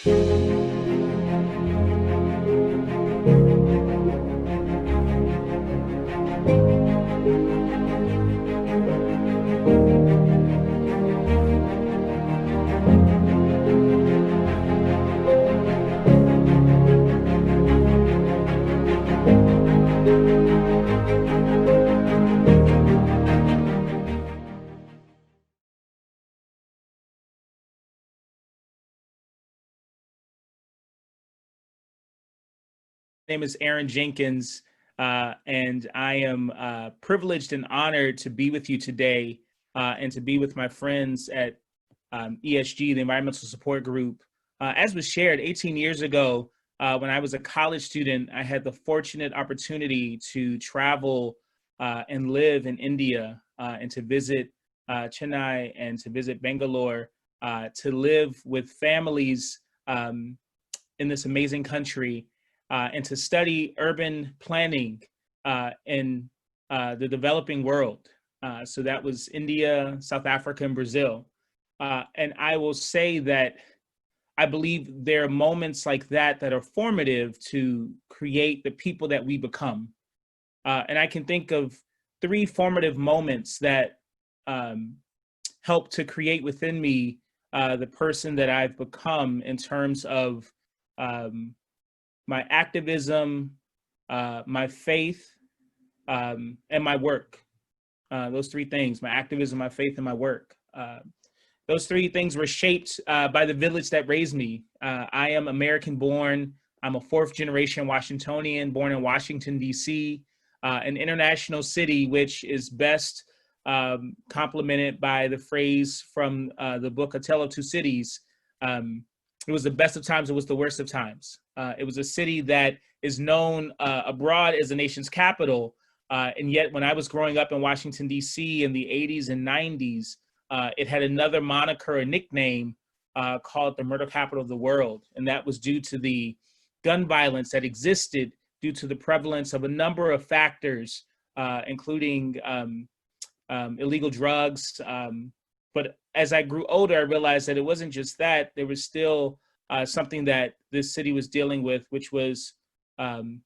Name is Aaron Jenkins, and I am privileged and honored to be with you today and to be with my friends at ESG, the Environmental Support Group. As was shared 18 years ago, when I was a college student, I had the fortunate opportunity to travel and live in India and to visit Chennai and to visit Bangalore, to live with families in this amazing country and to study urban planning in the developing world. So that was India, South Africa, and Brazil. And I will say that I believe there are moments like that that are formative to create the people that we become. And I can think of three formative moments that um, help to create within me the person that I've become in terms of um, my activism, my faith, and my work. Those three things: my activism, my faith, and my work. Those three things were shaped by the village that raised me. I am American born. I'm a fourth generation Washingtonian, born in Washington, D.C., an international city, which is best complemented by the phrase from the book A Tale of Two Cities. It was the best of times, it was the worst of times. It was a city that is known abroad as the nation's capital. And yet, when I was growing up in Washington, D.C. in the 80s and 90s, it had another moniker, a nickname called the murder capital of the world. And that was due to the gun violence that existed due to the prevalence of a number of factors, including illegal drugs. But as I grew older, I realized that it wasn't just that. There was still something that this city was dealing with, which was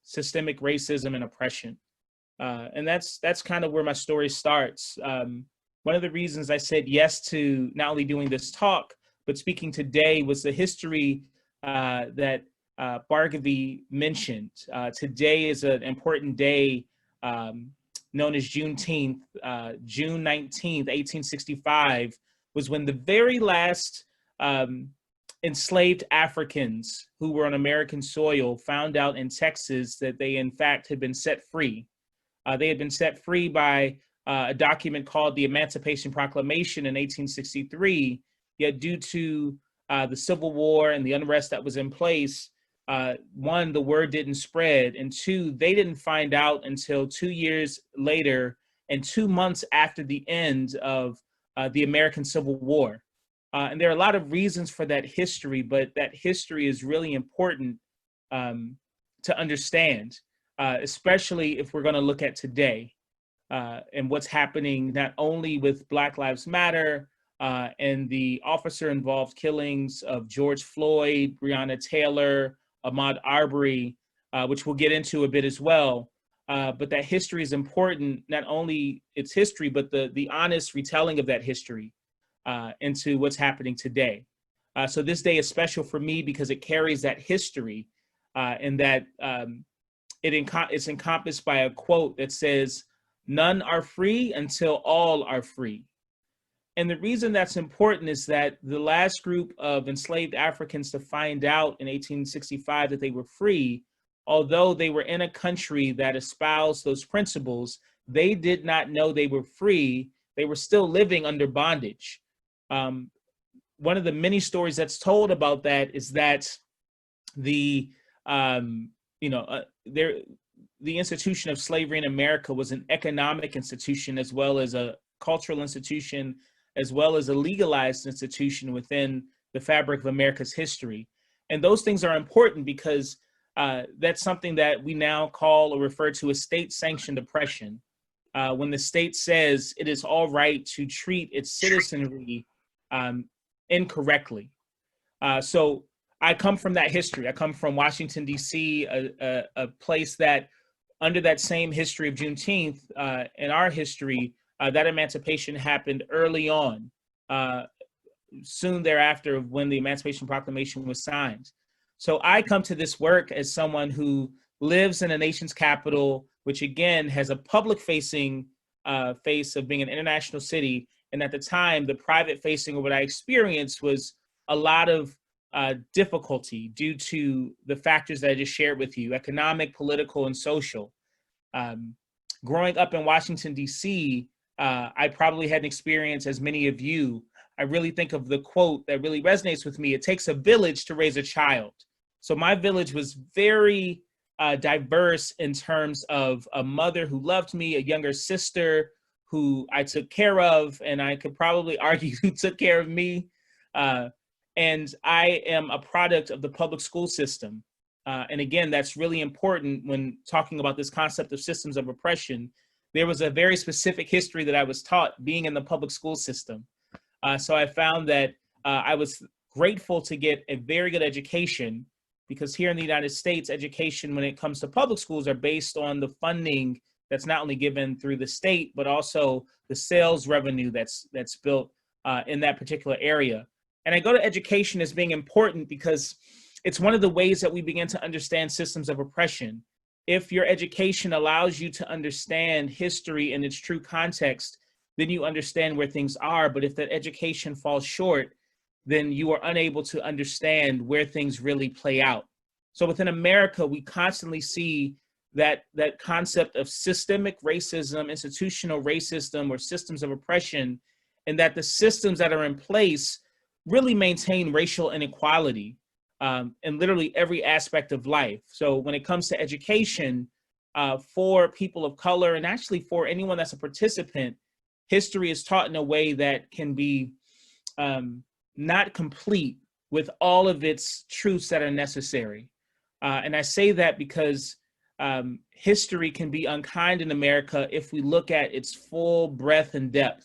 systemic racism and oppression. And that's kind of where my story starts. One of the reasons I said yes to not only doing this talk, but speaking today was the history that Bhargavi mentioned. Today is an important day known as Juneteenth. June 19th, 1865 was when the very last enslaved Africans who were on American soil found out in Texas that they in fact had been set free. They had been set free by a document called the Emancipation Proclamation in 1863, yet due to the Civil War and the unrest that was in place, one, the word didn't spread, and two, they didn't find out until 2 years later and 2 months after the end of the American Civil War. And there are a lot of reasons for that history, but that history is really important to understand, especially if we're going to look at today and what's happening not only with Black Lives Matter and the officer-involved killings of George Floyd, Breonna Taylor, Ahmaud Arbery, which we'll get into a bit as well. But that history is important, not only its history, but the honest retelling of that history into what's happening today. So this day is special for me because it carries that history and that it's encompassed by a quote that says, "None are free until all are free." And the reason that's important is that the last group of enslaved Africans to find out in 1865 that they were free, although they were in a country that espoused those principles, they did not know they were free. They were still living under bondage. One of the many stories that's told about that is that the institution of slavery in America was an economic institution as well as a cultural institution, as well as a legalized institution within the fabric of America's history. And those things are important because that's something that we now call or refer to as state-sanctioned oppression. When the state says it is all right to treat its citizenry incorrectly. So I come from that history. I come from Washington, D.C., a place that under that same history of Juneteenth, in our history, that emancipation happened early on, uh, soon thereafter of when the Emancipation Proclamation was signed. So I come to this work as someone who lives in a nation's capital, which again has a public facing face of being an international city. And at the time, the private facing of what I experienced was a lot of difficulty due to the factors that I just shared with you: economic, political, and social. Um, Growing up in Washington, D.C., I probably had an experience as many of you. I really think of the quote that really resonates with me: it takes a village to raise a child. So my village was very diverse in terms of a mother who loved me, a younger sister who I took care of, and I could probably argue who took care of me. Uh, and I am a product of the public school system. And again, that's really important when talking about this concept of systems of oppression. There was a very specific history that I was taught being in the public school system. So I found that I was grateful to get a very good education, because here in the United States, education when it comes to public schools are based on the funding that's not only given through the state, but also the sales revenue that's built in that particular area. And I go to education as being important because it's one of the ways that we begin to understand systems of oppression. If your education allows you to understand history in its true context, then you understand where things are. But if that education falls short, then you are unable to understand where things really play out. So within America, we constantly see that concept of systemic racism, institutional racism, or systems of oppression, and that the systems that are in place really maintain racial inequality in literally every aspect of life. So when it comes to education, for people of color, and actually for anyone that's a participant, history is taught in a way that can be not complete with all of its truths that are necessary. And I say that because history can be unkind in America if we look at its full breadth and depth.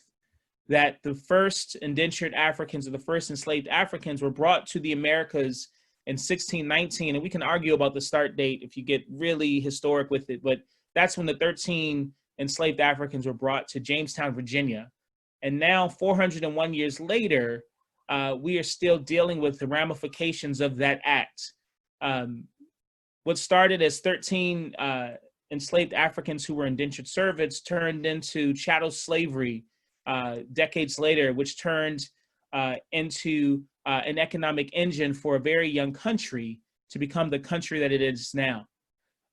That the first indentured Africans, or the first enslaved Africans, were brought to the Americas in 1619. And we can argue about the start date if you get really historic with it, but that's when the 13 enslaved Africans were brought to Jamestown, Virginia. And now 401 years later, we are still dealing with the ramifications of that act. What started as 13 enslaved Africans who were indentured servants turned into chattel slavery decades later, which turned into an economic engine for a very young country to become the country that it is now.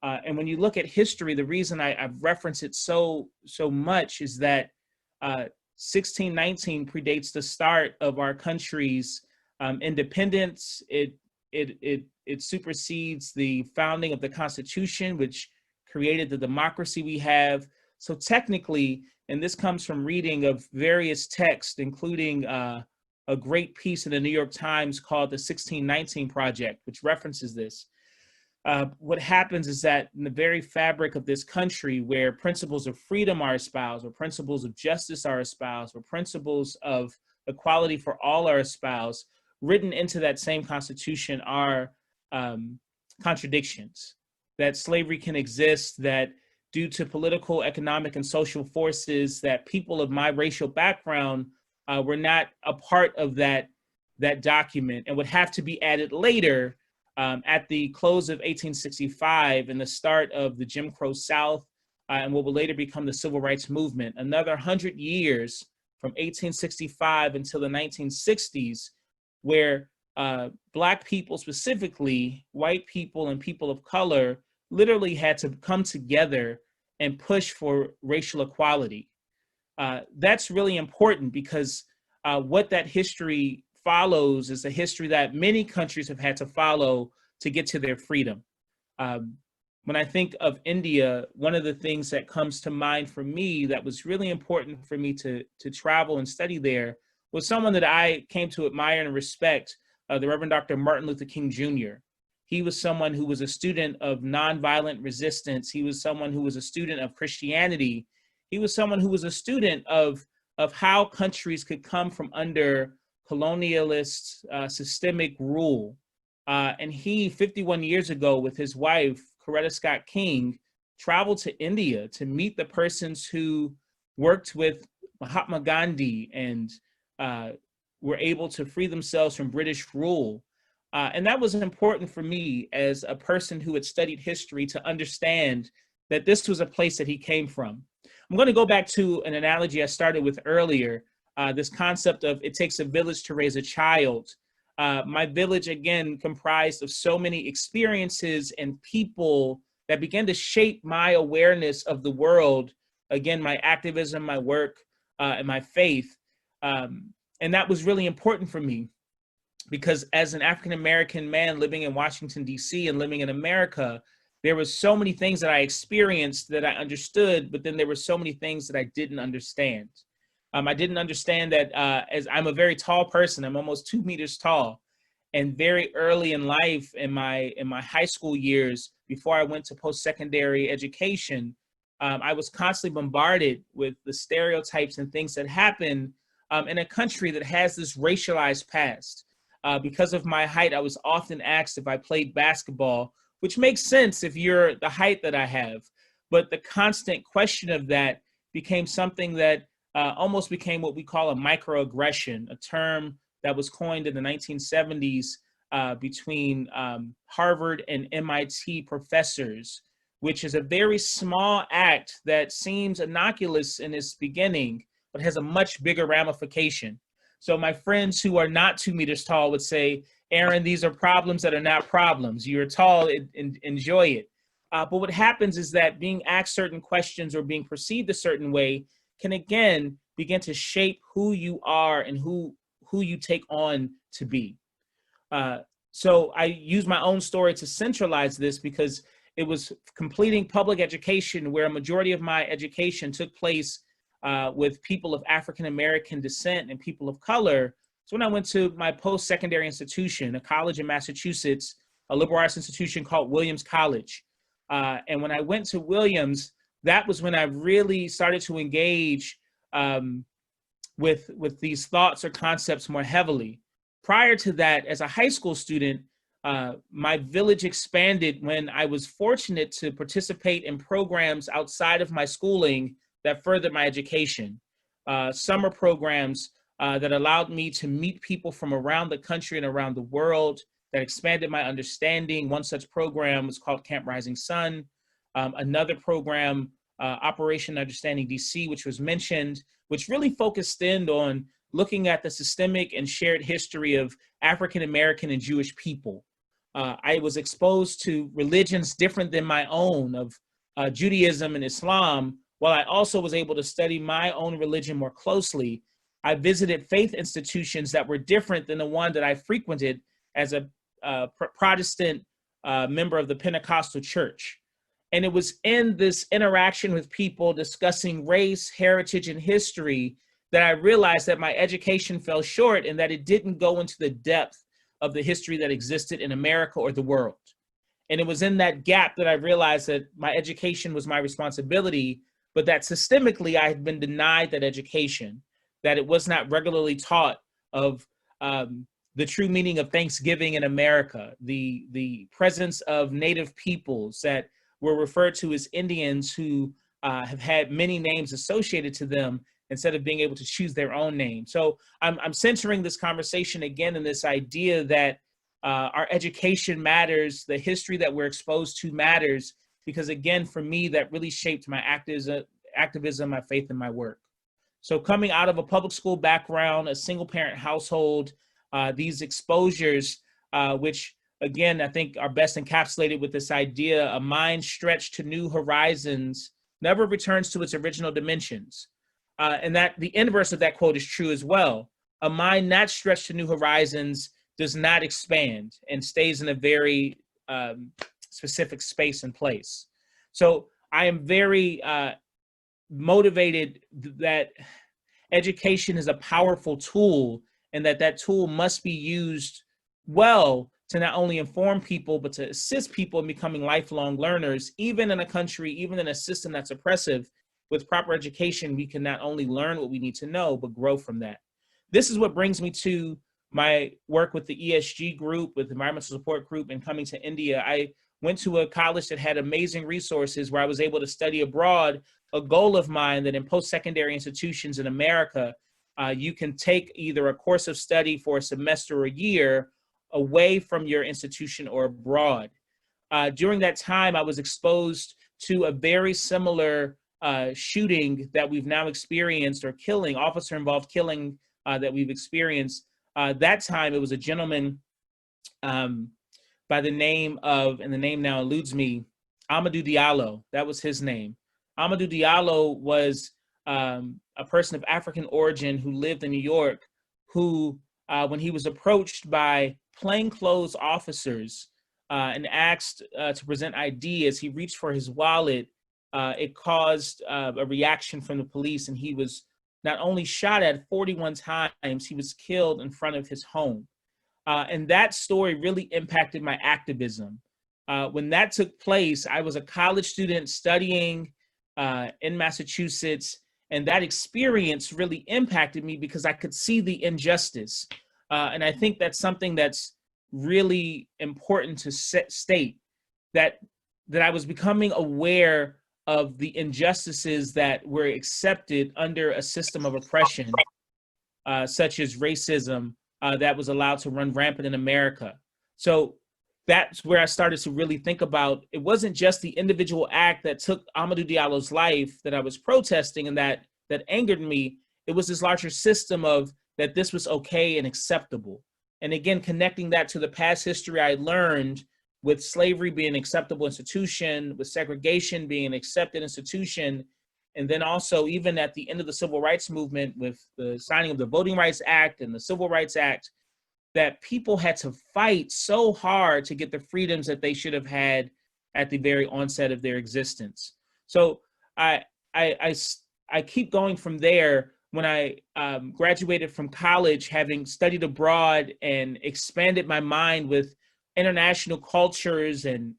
And when you look at history, the reason I've referenced it so much is that 1619 predates the start of our country's independence. It supersedes the founding of the Constitution, which created the democracy we have. So technically, and this comes from reading of various texts, including a great piece in the New York Times called the 1619 Project, which references this. What happens is that in the very fabric of this country, where principles of freedom are espoused, or principles of justice are espoused, or principles of equality for all are espoused, written into that same Constitution are contradictions. That slavery can exist, that due to political, economic, and social forces, that people of my racial background were not a part of that document and would have to be added later at the close of 1865 and the start of the Jim Crow South and what will later become the Civil Rights Movement. Another 100 years from 1865 until the 1960s, where Black people, specifically white people and people of color, literally had to come together and push for racial equality. That's really important because what that history follows is a history that many countries have had to follow to get to their freedom. When I think of India, one of the things that comes to mind for me that was really important for me to travel and study there was someone that I came to admire and respect, the Reverend Dr. Martin Luther King Jr. He was someone who was a student of nonviolent resistance. He was someone who was a student of Christianity. He was someone who was a student of how countries could come from under colonialist systemic rule And he, 51 years ago, with his wife, Coretta Scott King, traveled to India to meet the persons who worked with Mahatma Gandhi and were able to free themselves from British rule. And that was important for me as a person who had studied history to understand that this was a place that he came from. I'm going to go back to an analogy I started with earlier, this concept of it takes a village to raise a child. My village, again, comprised of so many experiences and people that began to shape my awareness of the world. Again, my activism, my work, and my faith. And that was really important for me because as an African-American man living in Washington, D.C. and living in America, there were so many things that I experienced that I understood, but then there were so many things that I didn't understand. I didn't understand that as I'm a very tall person, I'm almost 2 meters tall. And very early in life, in my high school years, before I went to post-secondary education, I was constantly bombarded with the stereotypes and things that happen in a country that has this racialized past. Because of my height, I was often asked if I played basketball, which makes sense if you're the height that I have. But the constant question of that became something that almost became what we call a microaggression, a term that was coined in the 1970s between Harvard and MIT professors, which is a very small act that seems innocuous in its beginning, but has a much bigger ramification. So my friends who are not 2 meters tall would say, Aaron, these are problems that are not problems. You're tall, enjoy it. But what happens is that being asked certain questions or being perceived a certain way can, again, begin to shape who you are and who you take on to be. So I use my own story to centralize this because it was completing public education where a majority of my education took place with people of African-American descent and people of color. So when I went to my post-secondary institution, a college in Massachusetts, a liberal arts institution called Williams College. And when I went to Williams, that was when I really started to engage with these thoughts or concepts more heavily. Prior to that, as a high school student, my village expanded when I was fortunate to participate in programs outside of my schooling that furthered my education. Summer programs that allowed me to meet people from around the country and around the world, that expanded my understanding. One such program was called Camp Rising Sun. Another program, Operation Understanding DC, which was mentioned, which really focused in on looking at the systemic and shared history of African-American and Jewish people. I was exposed to religions different than my own, of Judaism and Islam, while I also was able to study my own religion more closely. I visited faith institutions that were different than the one that I frequented as a Protestant member of the Pentecostal church. And it was in this interaction with people discussing race, heritage, and history that I realized that my education fell short and that it didn't go into the depth of the history that existed in America or the world. And it was in that gap that I realized that my education was my responsibility, but that systemically I had been denied that education, that it was not regularly taught of the true meaning of Thanksgiving in America, the presence of Native peoples that were referred to as Indians who have had many names associated to them instead of being able to choose their own name. So I'm centering this conversation again in this idea that our education matters, the history that we're exposed to matters, because again, for me, that really shaped my activism, my faith, and my work. So coming out of a public school background, a single parent household, these exposures, which again, I think are best encapsulated with this idea, a mind stretched to new horizons never returns to its original dimensions. And that the inverse of that quote is true as well. A mind not stretched to new horizons does not expand and stays in a very specific space and place. So I am very motivated that education is a powerful tool and that tool must be used well to not only inform people, but to assist people in becoming lifelong learners, even in a country, even in a system that's oppressive. With proper education, we can not only learn what we need to know, but grow from that. This is what brings me to my work with the ESG group, with the Environmental Support Group, and coming to India, I went to a college that had amazing resources where I was able to study abroad. A goal of mine that in post-secondary institutions in America, you can take either a course of study for a semester or a year away from your institution or abroad. During that time, I was exposed to a very similar shooting that we've now experienced, or killing, officer-involved killing that we've experienced. That time, it was a gentleman by the name of, and the name now eludes me, Amadou Diallo. That was his name. Amadou Diallo was a person of African origin who lived in New York, who, when he was approached by plainclothes officers and asked to present ID, as he reached for his wallet, it caused a reaction from the police, and he was not only shot at 41 times, he was killed in front of his home. And that story really impacted my activism. When that took place, I was a college student studying in Massachusetts, and that experience really impacted me because I could see the injustice. And I think that's something that's really important to state, that I was becoming aware of the injustices that were accepted under a system of oppression, such as racism, that was allowed to run rampant in America. So that's where I started to really think about, it wasn't just the individual act that took Amadou Diallo's life that I was protesting and that angered me. It was this larger system of that this was okay and acceptable. And again, connecting that to the past history I learned with slavery being an acceptable institution, with segregation being an accepted institution, and then also even at the end of the civil rights movement with the signing of the Voting Rights Act and the Civil Rights Act, that people had to fight so hard to get the freedoms that they should have had at the very onset of their existence. So I keep going from there. When I graduated from college, having studied abroad and expanded my mind with international cultures and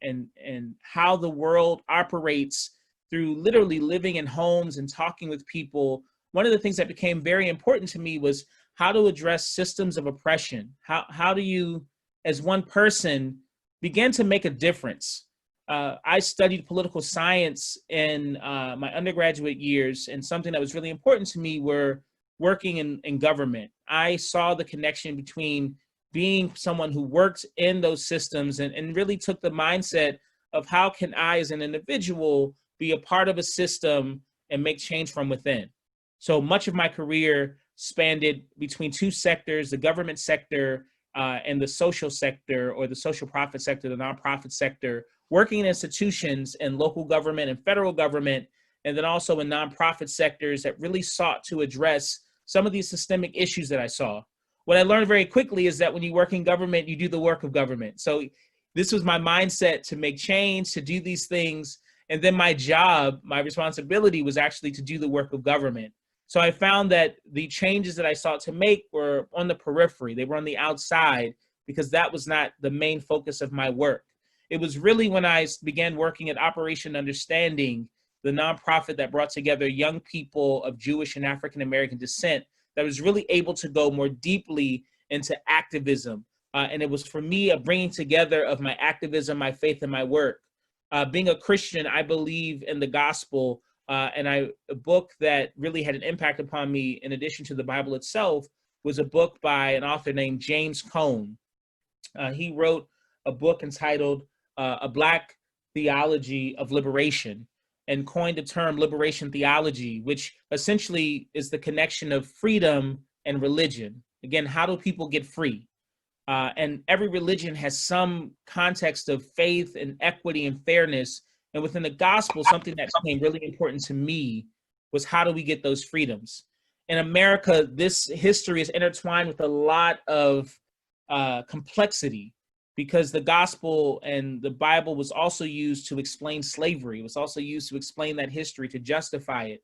how the world operates through literally living in homes and talking with people, one of the things that became very important to me was how to address systems of oppression. How do you, as one person, begin to make a difference? I studied political science in my undergraduate years, and something that was really important to me were working in government. I saw the connection between being someone who worked in those systems and really took the mindset of how can I as an individual be a part of a system and make change from within. So much of my career spanned between two sectors, the government sector and the social sector, or the social profit sector, the nonprofit sector, working in institutions in local government and federal government, and then also in nonprofit sectors that really sought to address some of these systemic issues that I saw. What I learned very quickly is that when you work in government, you do the work of government. So this was my mindset, to make change, to do these things. And then my job, my responsibility was actually to do the work of government. So I found that the changes that I sought to make were on the periphery. They were on the outside, because that was not the main focus of my work. It was really when I began working at Operation Understanding, the nonprofit that brought together young people of Jewish and African American descent, that was really able to go more deeply into activism. And it was for me a bringing together of my activism, my faith, and my work. Being a Christian, I believe in the gospel, and a book that really had an impact upon me, in addition to the Bible itself, was a book by an author named James Cone. He wrote a book entitled A Black Theology of Liberation, and coined the term liberation theology, which essentially is the connection of freedom and religion. Again, how do people get free? And every religion has some context of faith and equity and fairness. And within the gospel, something that became really important to me was, how do we get those freedoms? In America, this history is intertwined with a lot of complexity, because the gospel and the Bible was also used to explain slavery. It was also used to explain that history, to justify it.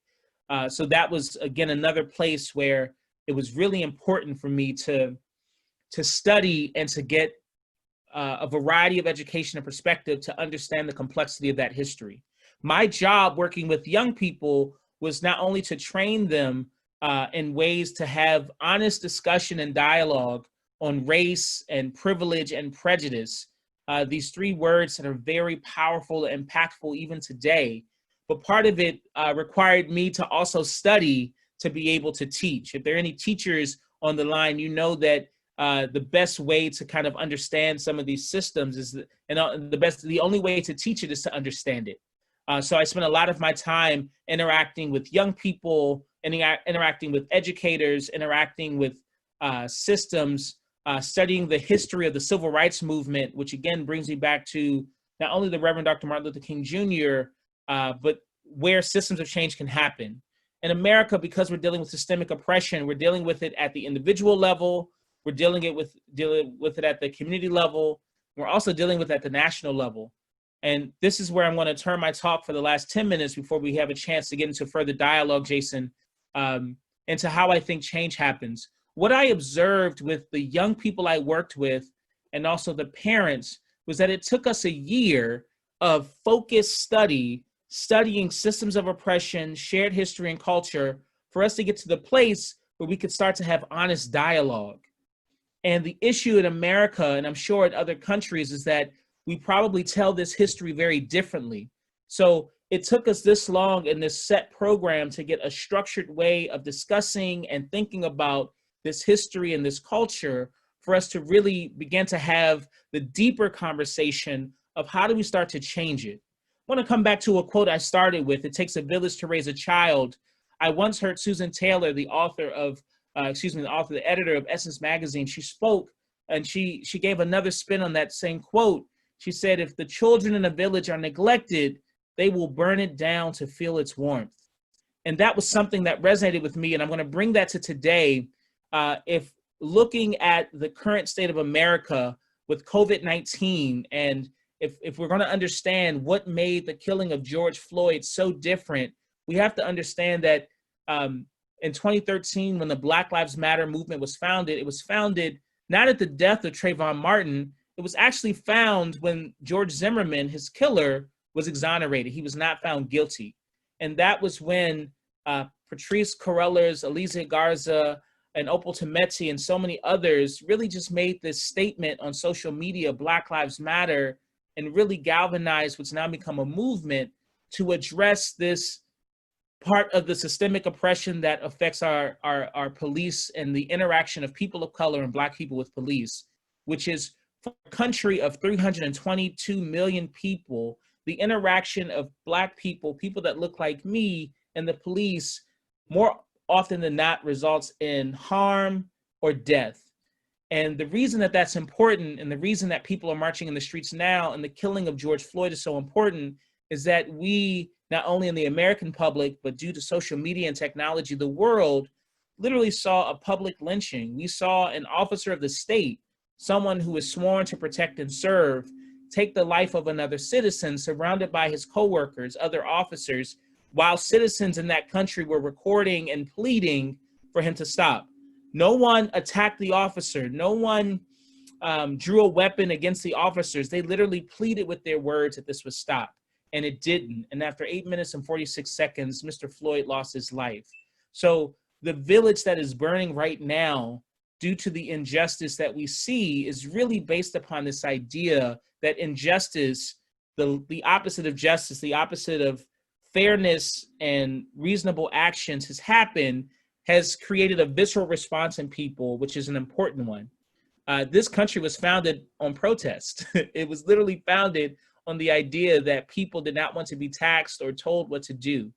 So that was, again, another place where it was really important for me to study and to get a variety of education and perspective to understand the complexity of that history. My job working with young people was not only to train them in ways to have honest discussion and dialogue on race and privilege and prejudice. These three words that are very powerful and impactful even today. But part of it required me to also study to be able to teach. If there are any teachers on the line, you know that the best way to kind of understand some of these systems is the only way to teach it is to understand it. So I spent a lot of my time interacting with young people, interacting with educators, interacting with systems, studying the history of the civil rights movement, which again brings me back to not only the Reverend Dr. Martin Luther King Jr., but where systems of change can happen. In America, because we're dealing with systemic oppression, we're dealing with it at the individual level, we're dealing with it at the community level, we're also dealing with it at the national level. And this is where I'm going to turn my talk for the last 10 minutes before we have a chance to get into further dialogue, Jason, into how I think change happens. What I observed with the young people I worked with and also the parents was that it took us a year of focused studying systems of oppression, shared history and culture for us to get to the place where we could start to have honest dialogue. And the issue in America, and I'm sure in other countries, is that we probably tell this history very differently. So it took us this long in this set program to get a structured way of discussing and thinking about this history and this culture for us to really begin to have the deeper conversation of how do we start to change it. I want to come back to a quote I started with: "It takes a village to raise a child." I once heard Susan Taylor, the editor of Essence Magazine, she spoke and she gave another spin on that same quote. She said, "If the children in a village are neglected, they will burn it down to feel its warmth." And that was something that resonated with me. And I'm going to bring that to today. If looking at the current state of America with COVID-19, and if we're going to understand what made the killing of George Floyd so different, we have to understand that in 2013, when the Black Lives Matter movement was founded, it was founded not at the death of Trayvon Martin. It was actually found when George Zimmerman, his killer, was exonerated. He was not found guilty. And that was when Patrisse Cullors, Alicia Garza, and Opal Tometi, and so many others really just made this statement on social media, Black Lives Matter, and really galvanized what's now become a movement to address this part of the systemic oppression that affects our police and the interaction of people of color and Black people with police, which is, for a country of 322 million people, the interaction of Black people, people that look like me, and the police, more often than not, results in harm or death. And the reason that that's important, and the reason that people are marching in the streets now and the killing of George Floyd is so important, is that we, not only in the American public, but due to social media and technology, the world literally saw a public lynching. We saw an officer of the state, someone who is sworn to protect and serve, take the life of another citizen surrounded by his coworkers, other officers, while citizens in that country were recording and pleading for him to stop. No one attacked the officer. No one drew a weapon against the officers. They literally pleaded with their words that this was stopped, and it didn't. And after 8 minutes and 46 seconds, Mr. Floyd lost his life. So the village that is burning right now, due to the injustice that we see, is really based upon this idea that injustice, the opposite of justice, the opposite of fairness and reasonable actions has created a visceral response in people, which is an important one. This country was founded on protest. It was literally founded on the idea that people did not want to be taxed or told what to do.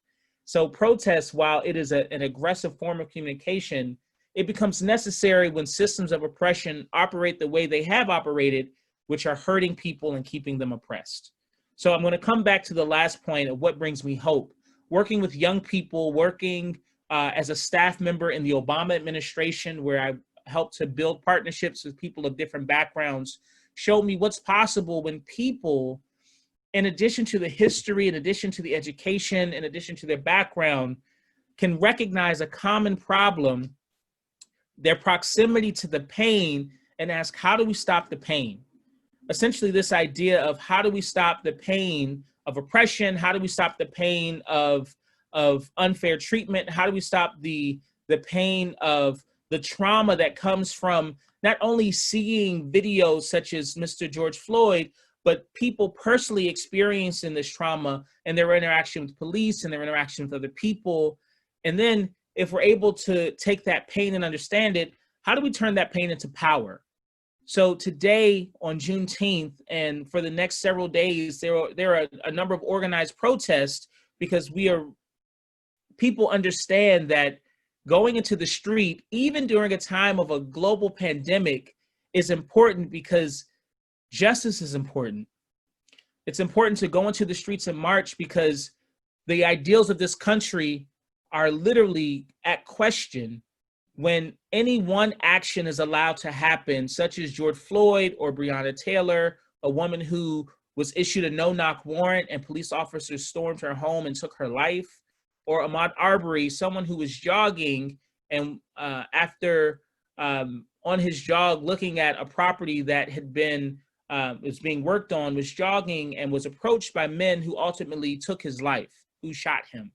So protest, while it is an aggressive form of communication, it becomes necessary when systems of oppression operate the way they have operated, which are hurting people and keeping them oppressed. So I'm going to come back to the last point of what brings me hope. Working with young people, working as a staff member in the Obama administration, where I helped to build partnerships with people of different backgrounds, showed me what's possible when people, in addition to the history, in addition to the education, in addition to their background, can recognize a common problem, their proximity to the pain, and ask, how do we stop the pain? Essentially, this idea of how do we stop the pain of oppression? How do we stop the pain of unfair treatment? How do we stop the pain of the trauma that comes from not only seeing videos such as Mr. George Floyd, but people personally experiencing this trauma and their interaction with police and their interaction with other people. And then if we're able to take that pain and understand it, how do we turn that pain into power? So today on Juneteenth and for the next several days, there are a number of organized protests because people understand that going into the street, even during a time of a global pandemic, is important because justice is important. It's important to go into the streets and march because the ideals of this country are literally at question when any one action is allowed to happen, such as George Floyd or Breonna Taylor, a woman who was issued a no-knock warrant and police officers stormed her home and took her life, or Ahmaud Arbery, someone who was jogging and after on his jog looking at a property that had been was being worked on, was jogging and was approached by men who ultimately took his life, who shot him.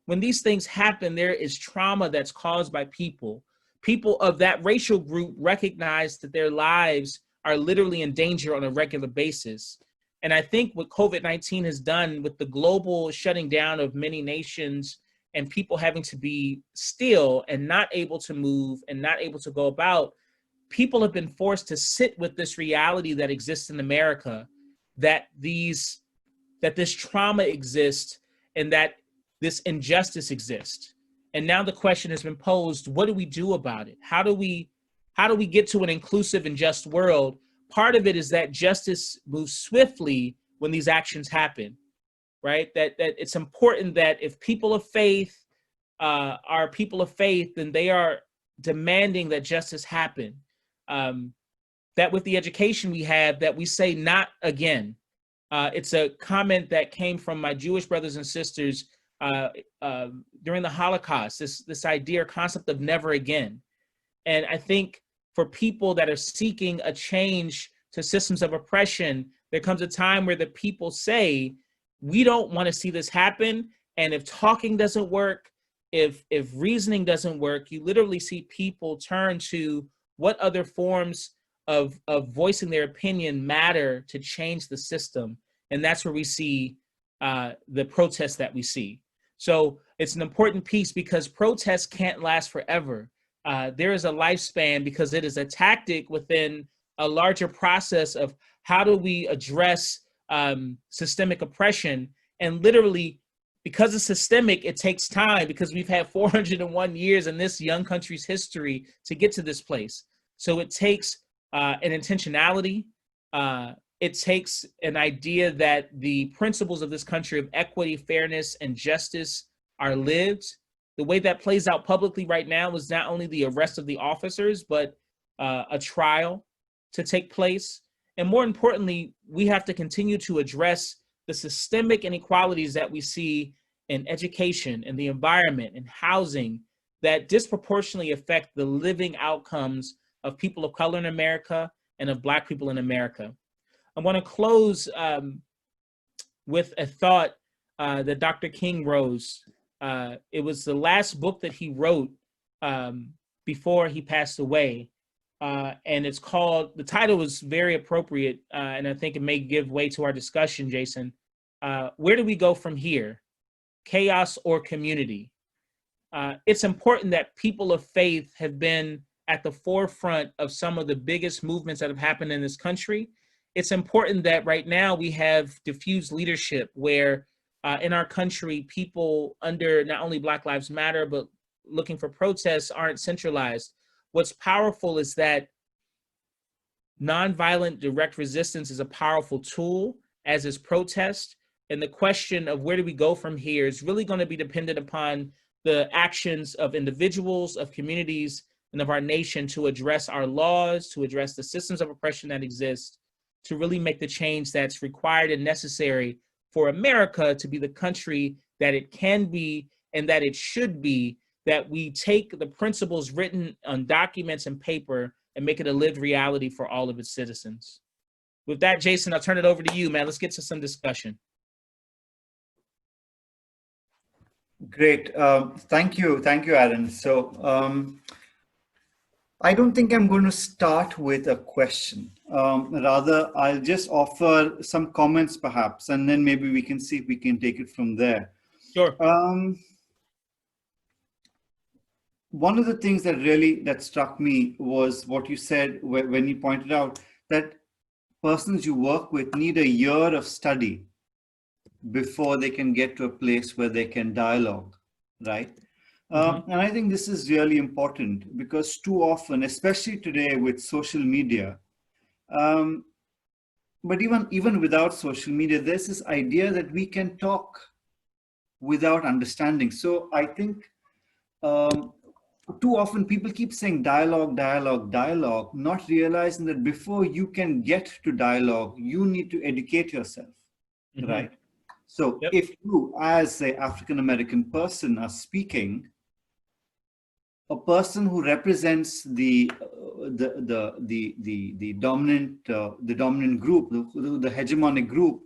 When these things happen, there is trauma that's caused by people. People of that racial group recognize that their lives are literally in danger on a regular basis. And I think what COVID-19 has done with the global shutting down of many nations and people having to be still and not able to move and not able to go about, people have been forced to sit with this reality that exists in America, that this trauma exists and that this injustice exists. And now the question has been posed, what do we do about it? How do we get to an inclusive and just world? Part of it is that justice moves swiftly when these actions happen, right? That it's important that if people of faith are people of faith, then they are demanding that justice happen. That with the education we have, that we say not again. It's a comment that came from my Jewish brothers and sisters during the Holocaust, this idea or concept of never again. And I think for people that are seeking a change to systems of oppression, there comes a time where the people say, we don't want to see this happen. And if talking doesn't work, if reasoning doesn't work, you literally see people turn to what other forms of voicing their opinion matter to change the system. And that's where we see the protests that we see. So it's an important piece because protests can't last forever. There is a lifespan because it is a tactic within a larger process of how do we address systemic oppression. And literally, because it's systemic, it takes time because we've had 401 years in this young country's history to get to this place. So it takes an intentionality. It takes an idea that the principles of this country of equity, fairness, and justice are lived. The way that plays out publicly right now is not only the arrest of the officers, but a trial to take place. And more importantly, we have to continue to address the systemic inequalities that we see in education, in the environment, in housing, that disproportionately affect the living outcomes of people of color in America and of Black people in America. I want to close with a thought that Dr. King wrote. It was the last book that he wrote before he passed away. And it's called, the title was very appropriate, and I think it may give way to our discussion, Jason. Where do we go from here? Chaos or community? It's important that people of faith have been at the forefront of some of the biggest movements that have happened in this country. It's important that right now we have diffused leadership where in our country, people under not only Black Lives Matter, but looking for protests aren't centralized. What's powerful is that nonviolent direct resistance is a powerful tool, as is protest. And the question of where do we go from here is really going to be dependent upon the actions of individuals, of communities, and of our nation to address our laws, to address the systems of oppression that exist, to really make the change that's required and necessary for America to be the country that it can be and that it should be, that we take the principles written on documents and paper and make it a lived reality for all of its citizens. With that, Jason, I'll turn it over to you, man. Let's get to some discussion. Great. Thank you, Aaron. So I don't think I'm going to start with a question. Rather, I'll just offer some comments perhaps, and then maybe we can see if we can take it from there. Sure. Um, One of the things that struck me was what you said when you pointed out that persons you work with need a year of study before they can get to a place where they can dialogue, right? Hmm. And I think this is really important because too often, especially today with social media, um, but even without social media, there's this idea that we can talk without understanding. So I think um, too often people keep saying dialogue, dialogue, dialogue, not realizing that before you can get to dialogue, you need to educate yourself, Hmm. right? So Yep. if you, as a African American person, are speaking, a person who represents the dominant group, the hegemonic group,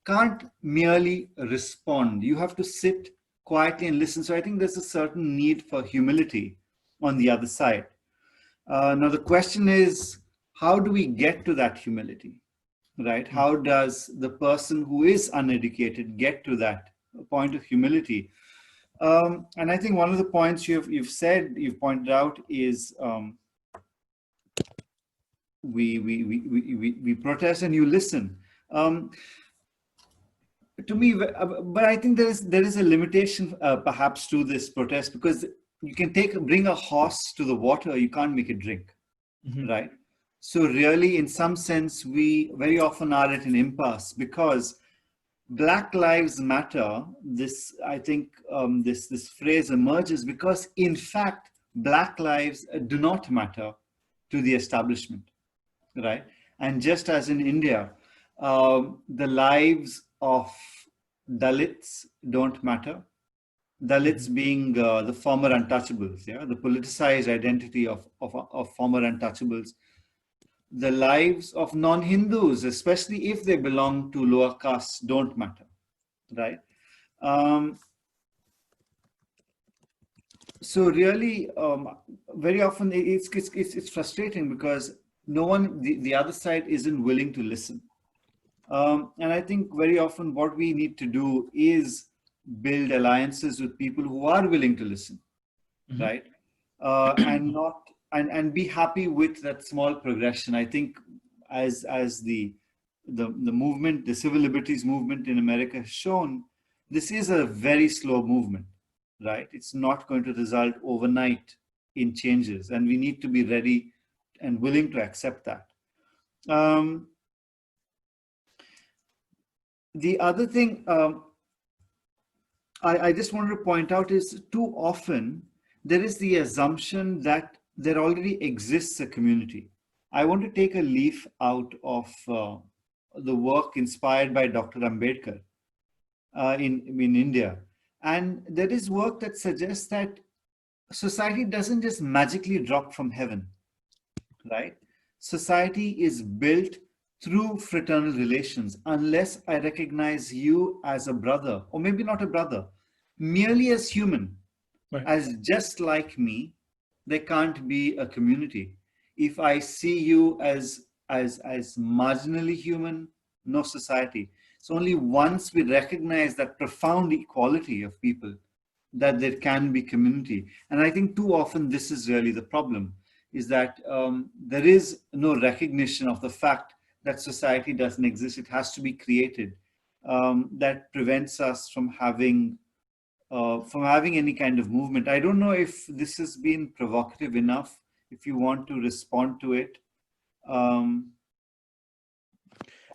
can't merely respond. You have to sit quietly and listen. So I think there's a certain need for humility on the other side. Now the question is, how do we get to that humility, right? How does the person who is uneducated get to that point of humility? And I think one of the points you've pointed out is we protest and you listen. Um, to me, but I think there is a limitation perhaps to this protest because you can bring a horse to the water, you can't make it drink, Hmm. right? So really, in some sense, we very often are at an impasse because Black Lives Matter, this I think this phrase emerges because in fact Black lives do not matter to the establishment, right? And just as in India, the lives of Dalits don't matter. Hmm. Dalits being the former untouchables, yeah, the politicized identity of former untouchables. The lives of non-Hindus, especially if they belong to lower castes, don't matter, right? Um, so really, very often it's frustrating because no one, the other side isn't willing to listen. And I think very often what we need to do is build alliances with people who are willing to listen, Hmm. right? And not and be happy with that small progression. I think as the movement, the civil liberties movement in America has shown, this is a very slow movement, right? It's not going to result overnight in changes, and we need to be ready and willing to accept that. Um, the other thing I just wanted to point out is too often there is the assumption that there already exists a community. I want to take a leaf out of the work inspired by Dr. Ambedkar in India. And there is work that suggests that society doesn't just magically drop from heaven, right? Society is built through fraternal relations. Unless I recognize you as a brother, or maybe not a brother, merely as human, Right. as just like me, there can't be a community. If I see you as marginally human, no society. So only once we recognize that profound equality of people, that there can be community. And I think too often this is really the problem, is that there is no recognition of the fact that society doesn't exist. It has to be created. That prevents us from having any kind of movement. I don't know if this has been provocative enough. If you want to respond to it, um,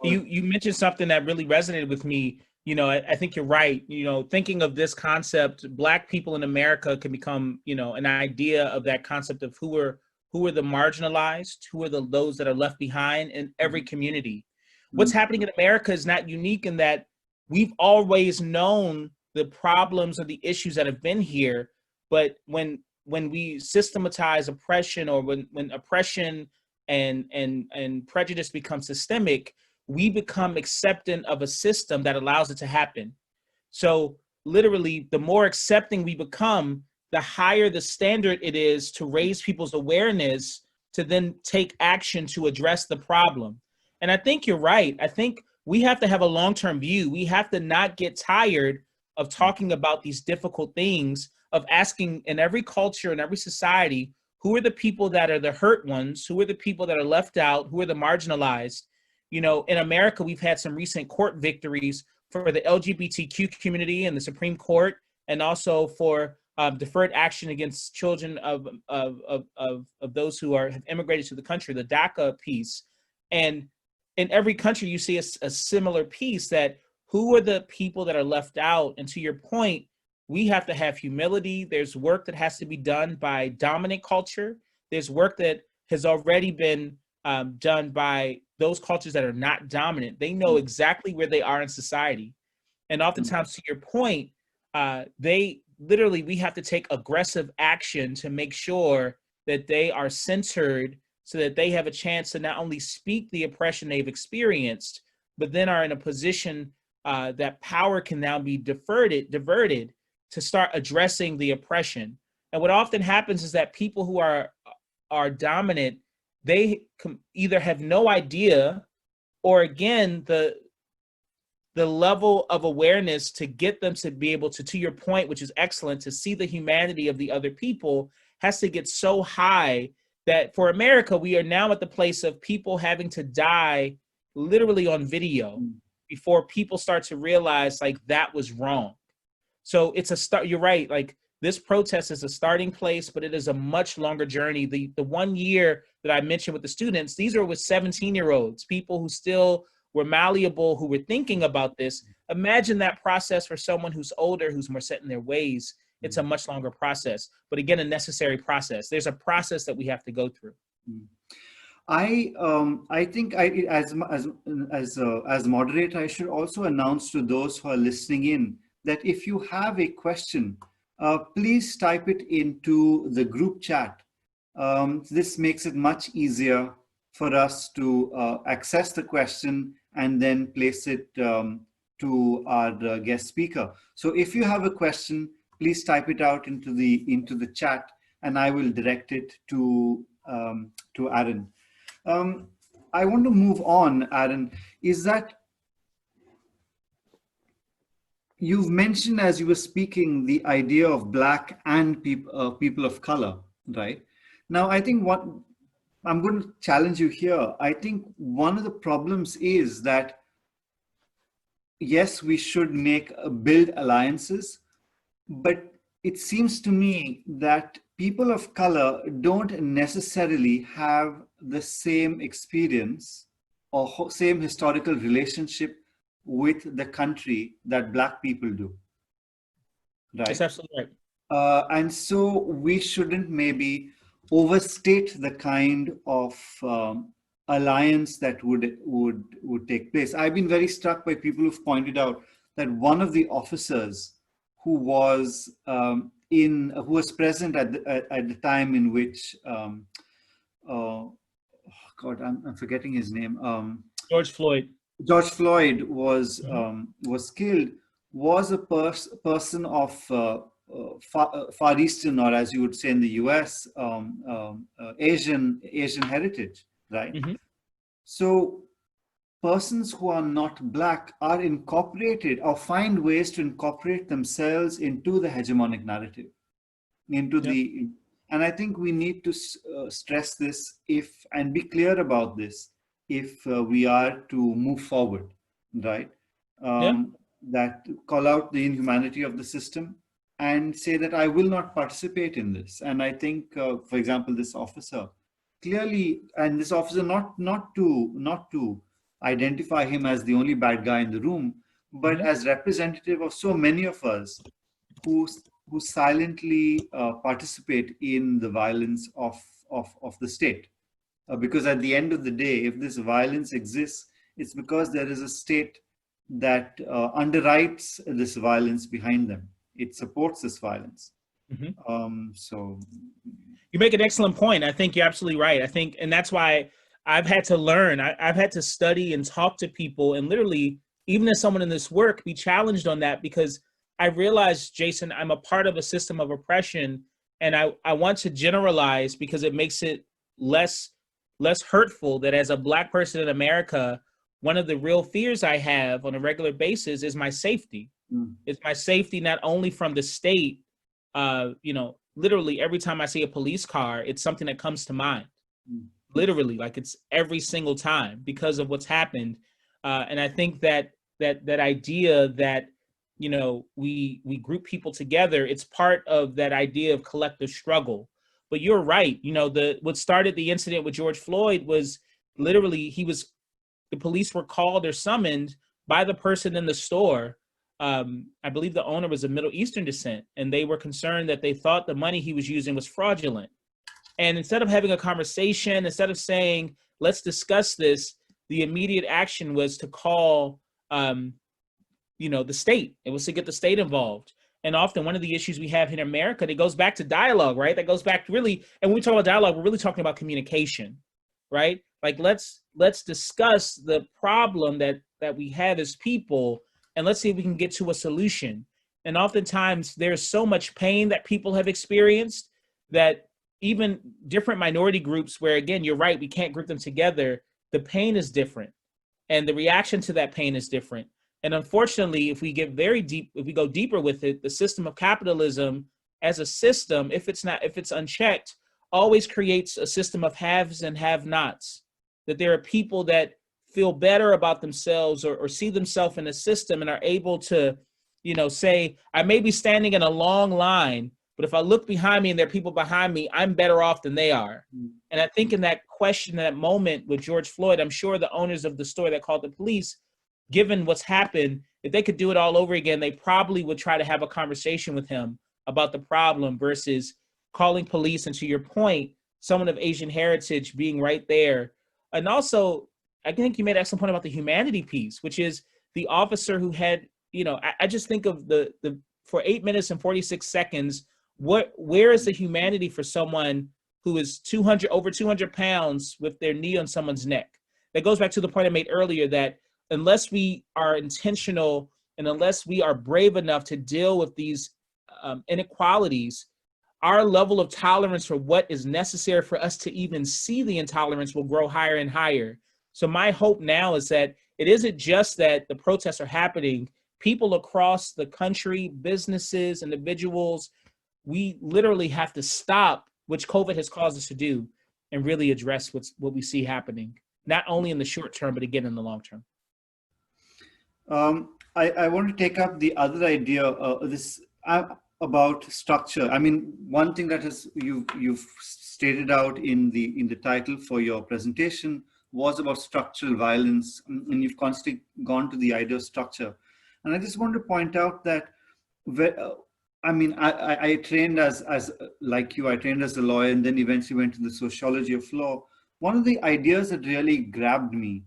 or You mentioned something that really resonated with me. I think you're right. Thinking of this concept, Black people in America can become, an idea of that concept of who are the marginalized, who are those that are left behind in every Mhm, community. What's mhm, happening in America is not unique in that we've always known the problems or the issues that have been here, but when we systematize oppression, or when oppression and prejudice become systemic, we become accepting of a system that allows it to happen. So literally, the more accepting we become, the higher the standard it is to raise people's awareness to then take action to address the problem. And I think you're right. I think we have to have a long-term view. We have to not get tired of talking about these difficult things, of asking in every culture, in every society, who are the people that are the hurt ones? Who are the people that are left out? Who are the marginalized? You know, in America, we've had some recent court victories for the LGBTQ community in the Supreme Court, and also for deferred action against children of those who have immigrated to the country, the DACA piece. And in every country, you see a similar piece, that who are the people that are left out? And to your point, we have to have humility. There's work that has to be done by dominant culture. There's work that has already been done by those cultures that are not dominant. They know exactly where they are in society. And oftentimes, to your point, we have to take aggressive action to make sure that they are centered, so that they have a chance to not only speak the oppression they've experienced, but then are in a position that power can now be diverted to start addressing the oppression. And what often happens is that people who are dominant, they either have no idea, or again, the level of awareness to get them to be able to your point, which is excellent, to see the humanity of the other people has to get so high that for America, we are now at the place of people having to die literally on video before people start to realize like that was wrong. So it's a start. You're right. Like, this protest is a starting place, but it is a much longer journey. The 1 year that I mentioned with the students, these are with 17-year-olds, people who still were malleable, who were thinking about this. Imagine that process for someone who's older, who's more set in their ways. It's a much longer process, but again, a necessary process. There's a process that we have to go through. I think as moderator, I should also announce to those who are listening in that if you have a question, please type it into the group chat. This makes it much easier for us to access the question and then place it to our guest speaker. So if you have a question, please type it out into the chat, and I will direct it to Aaron. I want to move on, Aaron. Is that you've mentioned, as you were speaking, the idea of Black and people of color, right? Now, I think what I'm going to challenge you here. I think one of the problems is that, yes, we should build alliances, but it seems to me that people of color don't necessarily have the same experience or same historical relationship with the country that Black people do. Right? That's absolutely right. And so we shouldn't maybe overstate the kind of alliance that would take place. I've been very struck by people who've pointed out that one of the officers who was present at the time in which I'm forgetting his name. George Floyd. George Floyd was killed, was a person of Far Eastern, or as you would say in the US, Asian heritage, right? Mm-hmm. So persons who are not Black are incorporated or find ways to incorporate themselves into the hegemonic narrative, and I think we need to stress this and be clear about this if we are to move forward, right? That call out the inhumanity of the system and say that I will not participate in this. And I think, for example, this officer clearly, and this officer not to identify him as the only bad guy in the room, but as representative of so many of us who silently participate in the violence of the state. Because at the end of the day, if this violence exists, it's because there is a state that underwrites this violence behind them. It supports this violence. Mm-hmm. So you make an excellent point. I think you're absolutely right. I think, and that's why I've had to learn. I've had to study and talk to people, and literally, even as someone in this work, be challenged on that, because I realize, Jason, I'm a part of a system of oppression, and I want to generalize because it makes it less hurtful that as a Black person in America, one of the real fears I have on a regular basis is my safety. Mm. It's my safety not only from the state, literally every time I see a police car, it's something that comes to mind. Mm. Literally, like it's every single time because of what's happened. And I think that idea that we group people together, it's part of that idea of collective struggle. But you're right. What started the incident with George Floyd was literally the police were called or summoned by the person in the store. I believe the owner was of Middle Eastern descent, and they were concerned that they thought the money he was using was fraudulent. And instead of having a conversation, instead of saying, let's discuss this, the immediate action was to call, the state. It was to get the state involved. And often one of the issues we have here in America, that goes back to dialogue, right? That goes back really, and when we talk about dialogue, we're really talking about communication, right? Like let's discuss the problem that we have as people, and let's see if we can get to a solution. And oftentimes there's so much pain that people have experienced that even different minority groups, where again, you're right, we can't group them together, the pain is different. And the reaction to that pain is different. And unfortunately, if we get very deep, if we go deeper with it, the system of capitalism as a system, if it's unchecked, always creates a system of haves and have-nots. That there are people that feel better about themselves or see themselves in a system and are able to, say, I may be standing in a long line, but if I look behind me and there are people behind me, I'm better off than they are. And I think in that question, that moment with George Floyd, I'm sure the owners of the store that called the police, given what's happened, if they could do it all over again, they probably would try to have a conversation with him about the problem versus calling police. And to your point, someone of Asian heritage being right there. And also, I think you made an excellent point about the humanity piece, which is the officer who had, I just think of the for 8 minutes and 46 seconds, where is the humanity for someone who is over 200 pounds with their knee on someone's neck? That goes back to the point I made earlier, that unless we are intentional and unless we are brave enough to deal with these inequalities, our level of tolerance for what is necessary for us to even see the intolerance will grow higher and higher. So my hope now is that it isn't just that the protests are happening. People across the country, businesses, individuals, we literally have to stop, which COVID has caused us to do, and really address what we see happening, not only in the short term, but again in the long term. I want to take up the other idea, about structure. I mean, one thing that you've stated out in the title for your presentation was about structural violence, and you've constantly gone to the idea of structure. And I just want to point out that, I trained as like you, I trained as a lawyer and then eventually went to the sociology of law. One of the ideas that really grabbed me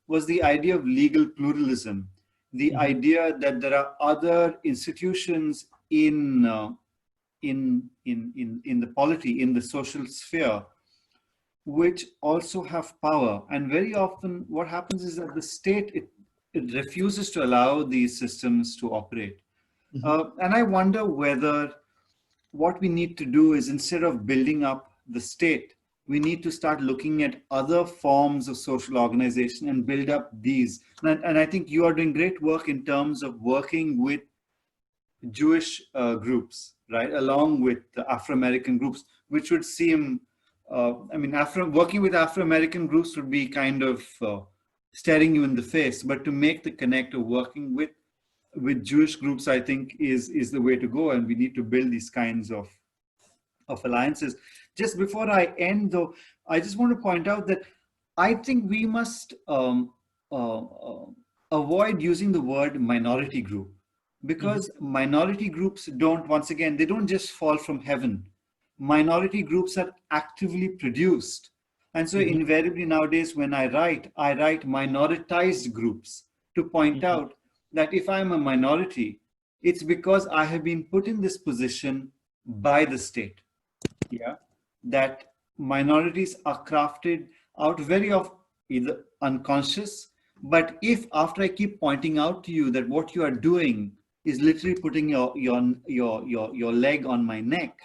was the idea of legal pluralism, the idea that there are other institutions in the polity, in the social sphere, which also have power. And very often what happens is that the state, it refuses to allow these systems to operate. And I wonder whether what we need to do is, instead of building up the state, we need to start looking at other forms of social organization and build up these. And I think you are doing great work in terms of working with Jewish groups, right, along with the Afro-American groups, which would seem, working with Afro-American groups would be kind of staring you in the face, but to make the connect of working with Jewish groups, I think is the way to go, and we need to build these kinds of alliances. Just before I end, though, I just want to point out that I think we must avoid using the word minority group, because minority groups they don't just fall from heaven. Minority groups are actively produced. And so invariably nowadays when I write minoritized groups to point out that if I'm a minority, it's because I have been put in this position by the state. Yeah, that minorities are crafted out very of either unconscious, but if after I keep pointing out to you that what you are doing is literally putting your leg on my neck,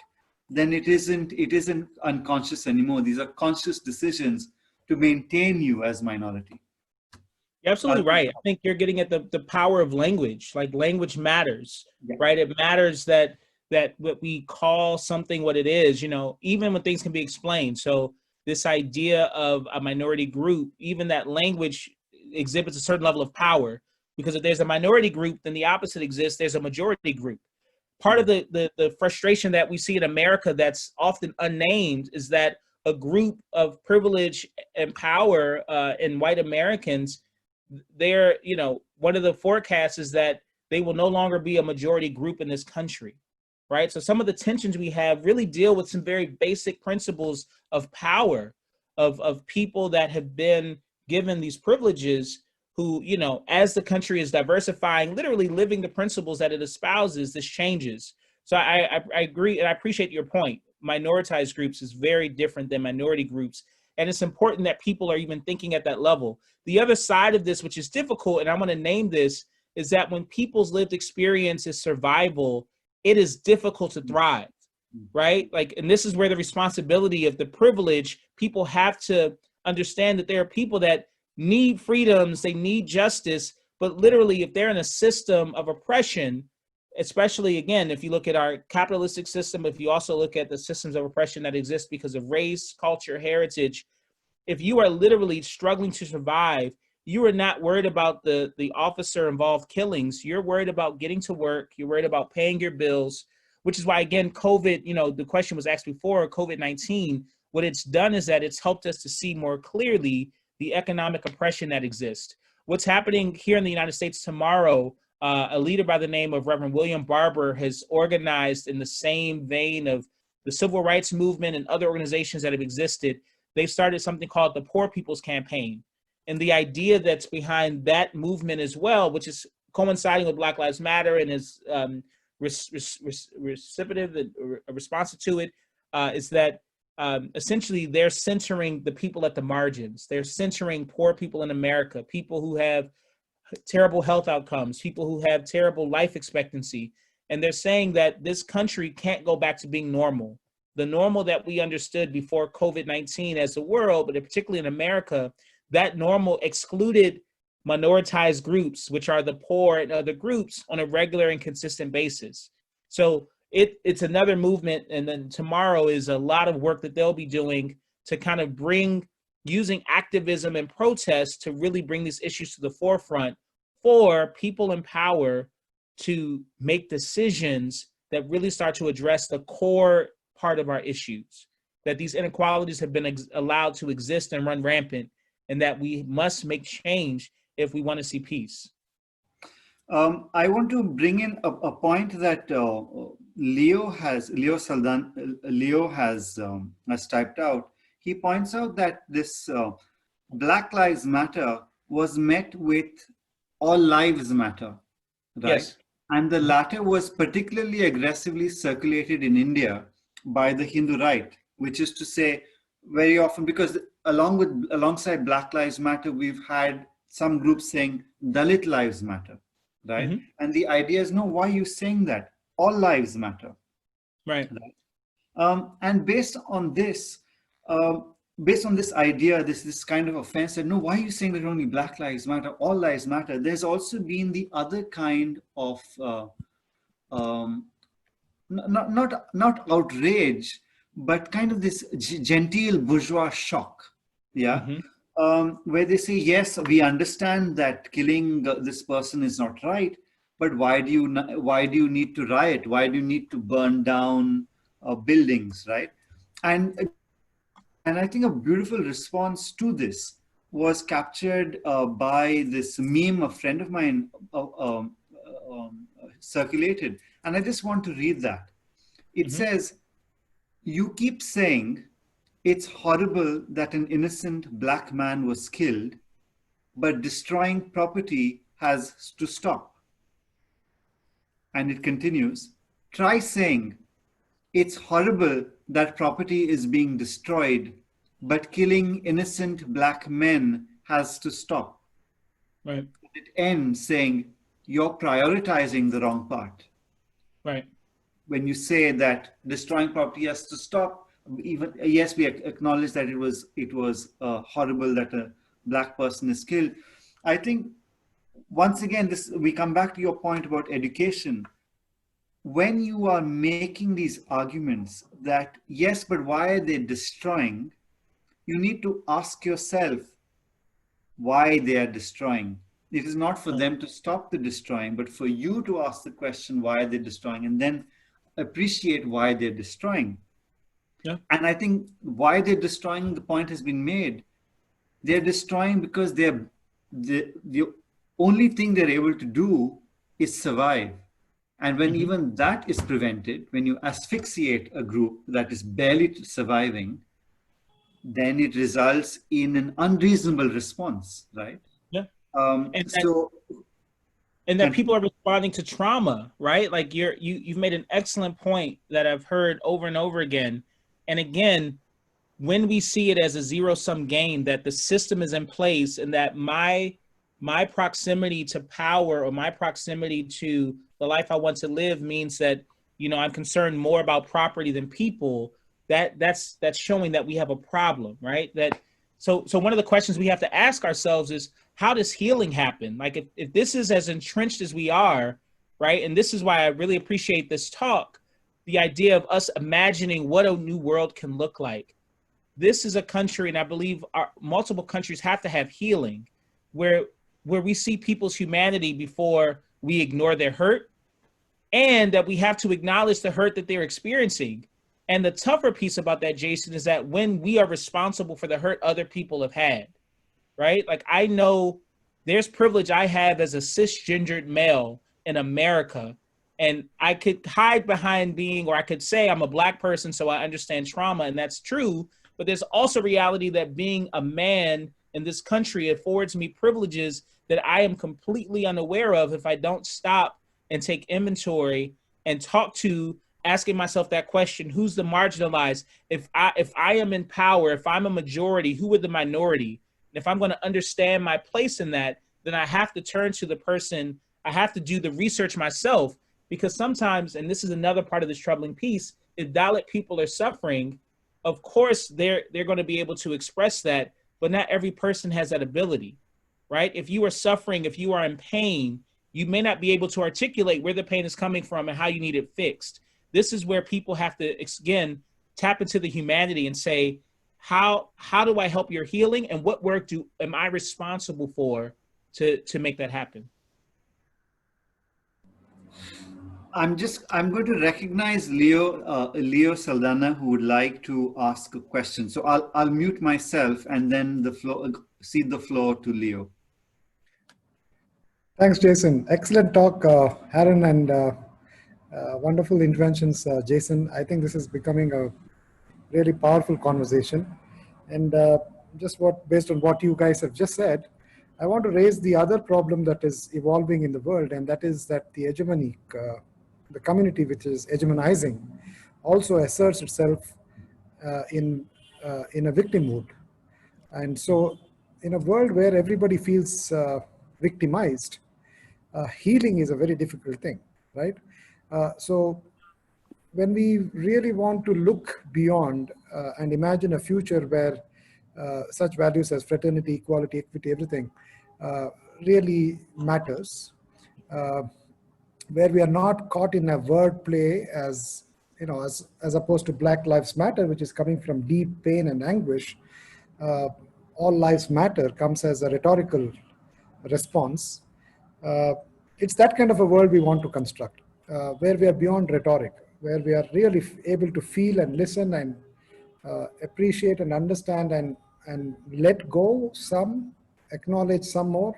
then it isn't unconscious anymore. These are conscious decisions to maintain you as minority. You're absolutely right. I think you're getting at the power of language. Like language matters, Yeah. right? It matters that what we call something what it is, you know, even when things can be explained. So this idea of a minority group, even that language exhibits a certain level of power, because if there's a minority group, then the opposite exists. There's a majority group. Part of the frustration that we see in America that's often unnamed is that a group of privilege and power in white Americans, they're, you know, one of the forecasts is that they will no longer be a majority group in this country, right? So some of the tensions we have really deal with some very basic principles of power, of people that have been given these privileges, who, you know, as the country is diversifying, literally living the principles that it espouses, this changes. So I agree, and I appreciate your point. Minoritized groups is very different than minority groups. And it's important that people are even thinking at that level. The other side of this, which is difficult, and I'm going to name this, is that when people's lived experience is survival, it is difficult to thrive, right? Like, and this is where the responsibility of the privilege, people have to understand that there are people that need freedoms, they need justice, but literally if they're in a system of oppression, especially again, if you look at our capitalistic system, if you also look at the systems of oppression that exist because of race, culture, heritage, if you are literally struggling to survive, you are not worried about the officer involved killings. You're worried about getting to work. You're worried about paying your bills, which is why, again, COVID, you know, the question was asked before, COVID-19, what it's done is that it's helped us to see more clearly the economic oppression that exists. What's happening here in the United States tomorrow, a leader by the name of Reverend William Barber has organized in the same vein of the civil rights movement and other organizations that have existed. They've started something called the Poor People's Campaign. And the idea that's behind that movement as well, which is coinciding with Black Lives Matter and is reciprocative, responsive to it, is that essentially they're centering the people at the margins. They're centering poor people in America, people who have terrible health outcomes, people who have terrible life expectancy. And they're saying that this country can't go back to being normal. The normal that we understood before COVID-19 as a world, but particularly in America, that normal excluded minoritized groups, which are the poor and other groups, on a regular and consistent basis. So it's another movement. And then tomorrow is a lot of work that they'll be doing to kind of bring, using activism and protest to really bring these issues to the forefront for people in power to make decisions that really start to address the core part of our issues, that these inequalities have been allowed to exist and run rampant, and that we must make change if we want to see peace. I want to bring in a point that Leo has typed out. He points out that this Black Lives Matter was met with all lives matter, right? Yes. And the latter was particularly aggressively circulated in India by the Hindu right, which is to say, very often, because alongside Black Lives Matter, we've had some groups saying Dalit lives matter, right? Mm-hmm. And the idea is, no, why are you saying that? All lives matter. Right. And based on this idea, this kind of offense that, no, why are you saying that only Black lives matter? All lives matter. There's also been the other kind of not outrage, but kind of this genteel bourgeois shock, yeah, where they say, yes, we understand that killing this person is not right, but why do you need to riot? Why do you need to burn down buildings, right? And I think a beautiful response to this was captured by this meme a friend of mine circulated. And I just want to read that. It says, "You keep saying it's horrible that an innocent Black man was killed, but destroying property has to stop." And it continues, "Try saying it's horrible that property is being destroyed, but killing innocent Black men has to stop." Right. It ends saying, you're prioritizing the wrong part. Right. When you say that destroying property has to stop, even yes, we acknowledge that it was horrible that a black person is killed. I think once again, this we come back to your point about education. When you are making these arguments that yes, but why are they destroying? You need to ask yourself why they are destroying. It is not for them to stop the destroying, but for you to ask the question why they're destroying, and then appreciate why they're destroying. Yeah. And I think why they're destroying, the point has been made. They're destroying because the only thing they're able to do is survive. And when even that is prevented, when you asphyxiate a group that is barely surviving, then it results in an unreasonable response, right? Yeah. And And that people are responding to trauma, right? Like you've made an excellent point that I've heard over and over again. And again, when we see it as a zero-sum game, that the system is in place and that my proximity to power or my proximity to the life I want to live means that, I'm concerned more about property than people, that's showing that we have a problem, right? So one of the questions we have to ask ourselves is, how does healing happen? Like if this is as entrenched as we are, right? And this is why I really appreciate this talk, the idea of us imagining what a new world can look like. This is a country, and I believe multiple countries have to have healing, where we see people's humanity before we ignore their hurt, and that we have to acknowledge the hurt that they're experiencing. And the tougher piece about that, Jason, is that when we are responsible for the hurt other people have had, right? Like I know there's privilege I have as a cisgendered male in America, and I could hide behind or I could say I'm a Black person so I understand trauma, and that's true. But there's also reality that being a man in this country affords me privileges that I am completely unaware of if I don't stop and take inventory and asking myself that question: who's the marginalized? If I am in power, if I'm a majority, who are the minority? And if I'm going to understand my place in that, then I have to turn to the person. I have to do the research myself, because sometimes, and this is another part of this troubling piece, if Dalit people are suffering, of course they're going to be able to express that, but not every person has that ability, right? If you are suffering, if you are in pain, you may not be able to articulate where the pain is coming from and how you need it fixed. This is where people have to, again, tap into the humanity and say, how do I help your healing, and what work am I responsible for to make that happen? I'm going to recognize Leo Saldana, who would like to ask a question. So I'll mute myself and then cede the floor to Leo. Thanks, Jason. Excellent talk, Aaron, and wonderful interventions, Jason. I think this is becoming a really powerful conversation. And based on what you guys have just said, I want to raise the other problem that is evolving in the world, and that is that the hegemony, the community which is hegemonizing, also asserts itself in a victim mood. And so in a world where everybody feels victimized, healing is a very difficult thing, right? So when we really want to look beyond and imagine a future where such values as fraternity, equality, equity, everything really matters, where we are not caught in a wordplay as opposed to Black Lives Matter, which is coming from deep pain and anguish. All lives matter comes as a rhetorical response. It's that kind of a world we want to construct, where we are beyond rhetoric, where we are really able to feel and listen and appreciate and understand and let go some, acknowledge some more,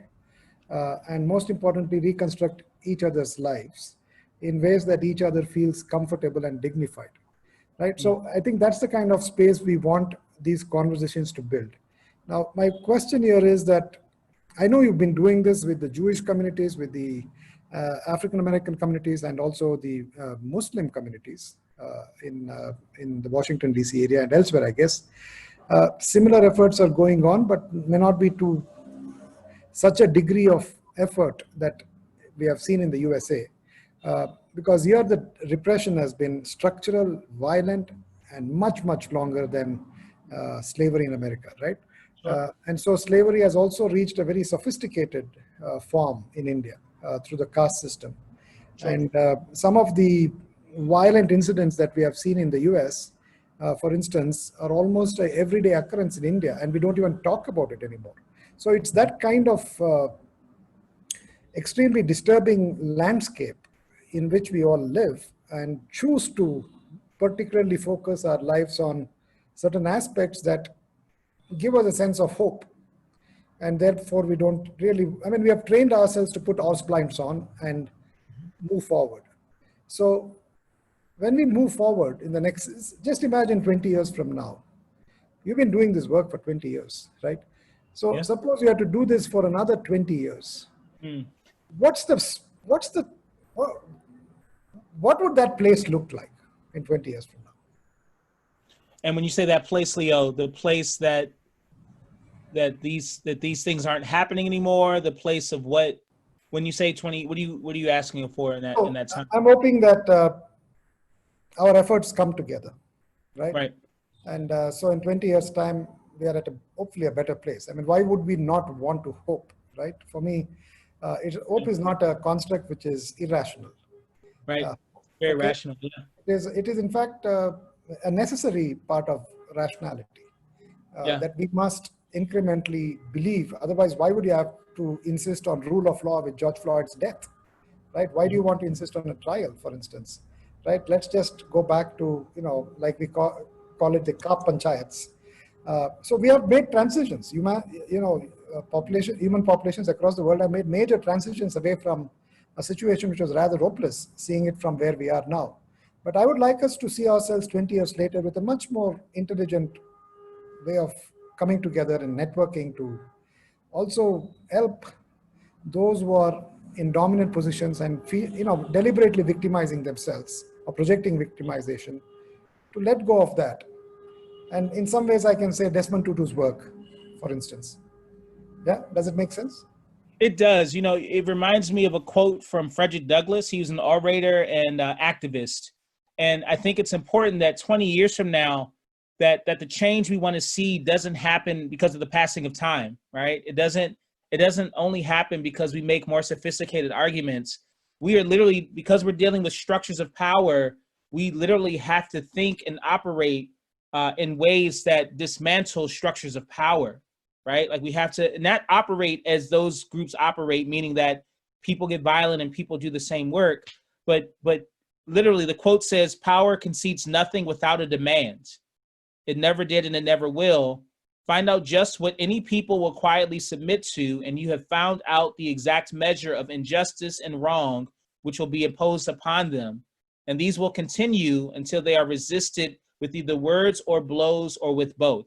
and most importantly, reconstruct each other's lives in ways that each other feels comfortable and dignified, right? So I think that's the kind of space we want these conversations to build. Now, my question here is that I know you've been doing this with the Jewish communities, with the African-American communities, and also the Muslim communities in the Washington, D.C. area and elsewhere, I guess. Similar efforts are going on, but may not be to such a degree of effort that we have seen in the USA. Because here the repression has been structural, violent, and much, much longer than slavery in America, right? Sure. And so slavery has also reached a very sophisticated form in India through the caste system. Sure. And some of the violent incidents that we have seen in the US, for instance, are almost an everyday occurrence in India, and we don't even talk about it anymore. So it's that kind of extremely disturbing landscape in which we all live and choose to particularly focus our lives on certain aspects that give us a sense of hope. And therefore, we don't really, I mean, we have trained ourselves to put horse blinds on and move forward. So when we move forward in the next, just imagine 20 years from now. You've been doing this work for 20 years, right? So Yeah. suppose you have to do this for another 20 years. What's the, what would that place look like in 20 years from now? And when you say that place, Leo, the place that these things aren't happening anymore, the place of what, when you say 20, what are you asking for in that time? I'm hoping that our efforts come together, right? Right. And so in 20 years' time, we are at hopefully a better place. I mean, why would we not want to hope, right? For me, hope is not a construct which is irrational. Right. Very okay? rational. Yeah. It is in fact a necessary part of rationality that we must incrementally believe. Otherwise, why would you have to insist on rule of law with George Floyd's death, right? Why do you want to insist on a trial, for instance, right? Let's just go back to, like we call it the Ka Panchayats. So we have made transitions. Human populations across the world have made major transitions away from a situation which was rather hopeless, seeing it from where we are now. But I would like us to see ourselves 20 years later with a much more intelligent way of coming together and networking to also help those who are in dominant positions and deliberately victimizing themselves or projecting victimization, to let go of that. And in some ways, I can say Desmond Tutu's work, for instance. Yeah, does it make sense? It does. It reminds me of a quote from Frederick Douglass. He was an orator and activist. And I think it's important that 20 years from now, that the change we want to see doesn't happen because of the passing of time, right? It doesn't only happen because we make more sophisticated arguments. We are literally, because we're dealing with structures of power, we literally have to think and operate in ways that dismantle structures of power, right? Like we have to not operate as those groups operate, meaning that people get violent and people do the same work. But literally the quote says, power concedes nothing without a demand. It never did and it never will. Find out just what any people will quietly submit to, and you have found out the exact measure of injustice and wrong which will be imposed upon them. And these will continue until they are resisted with either words or blows or with both.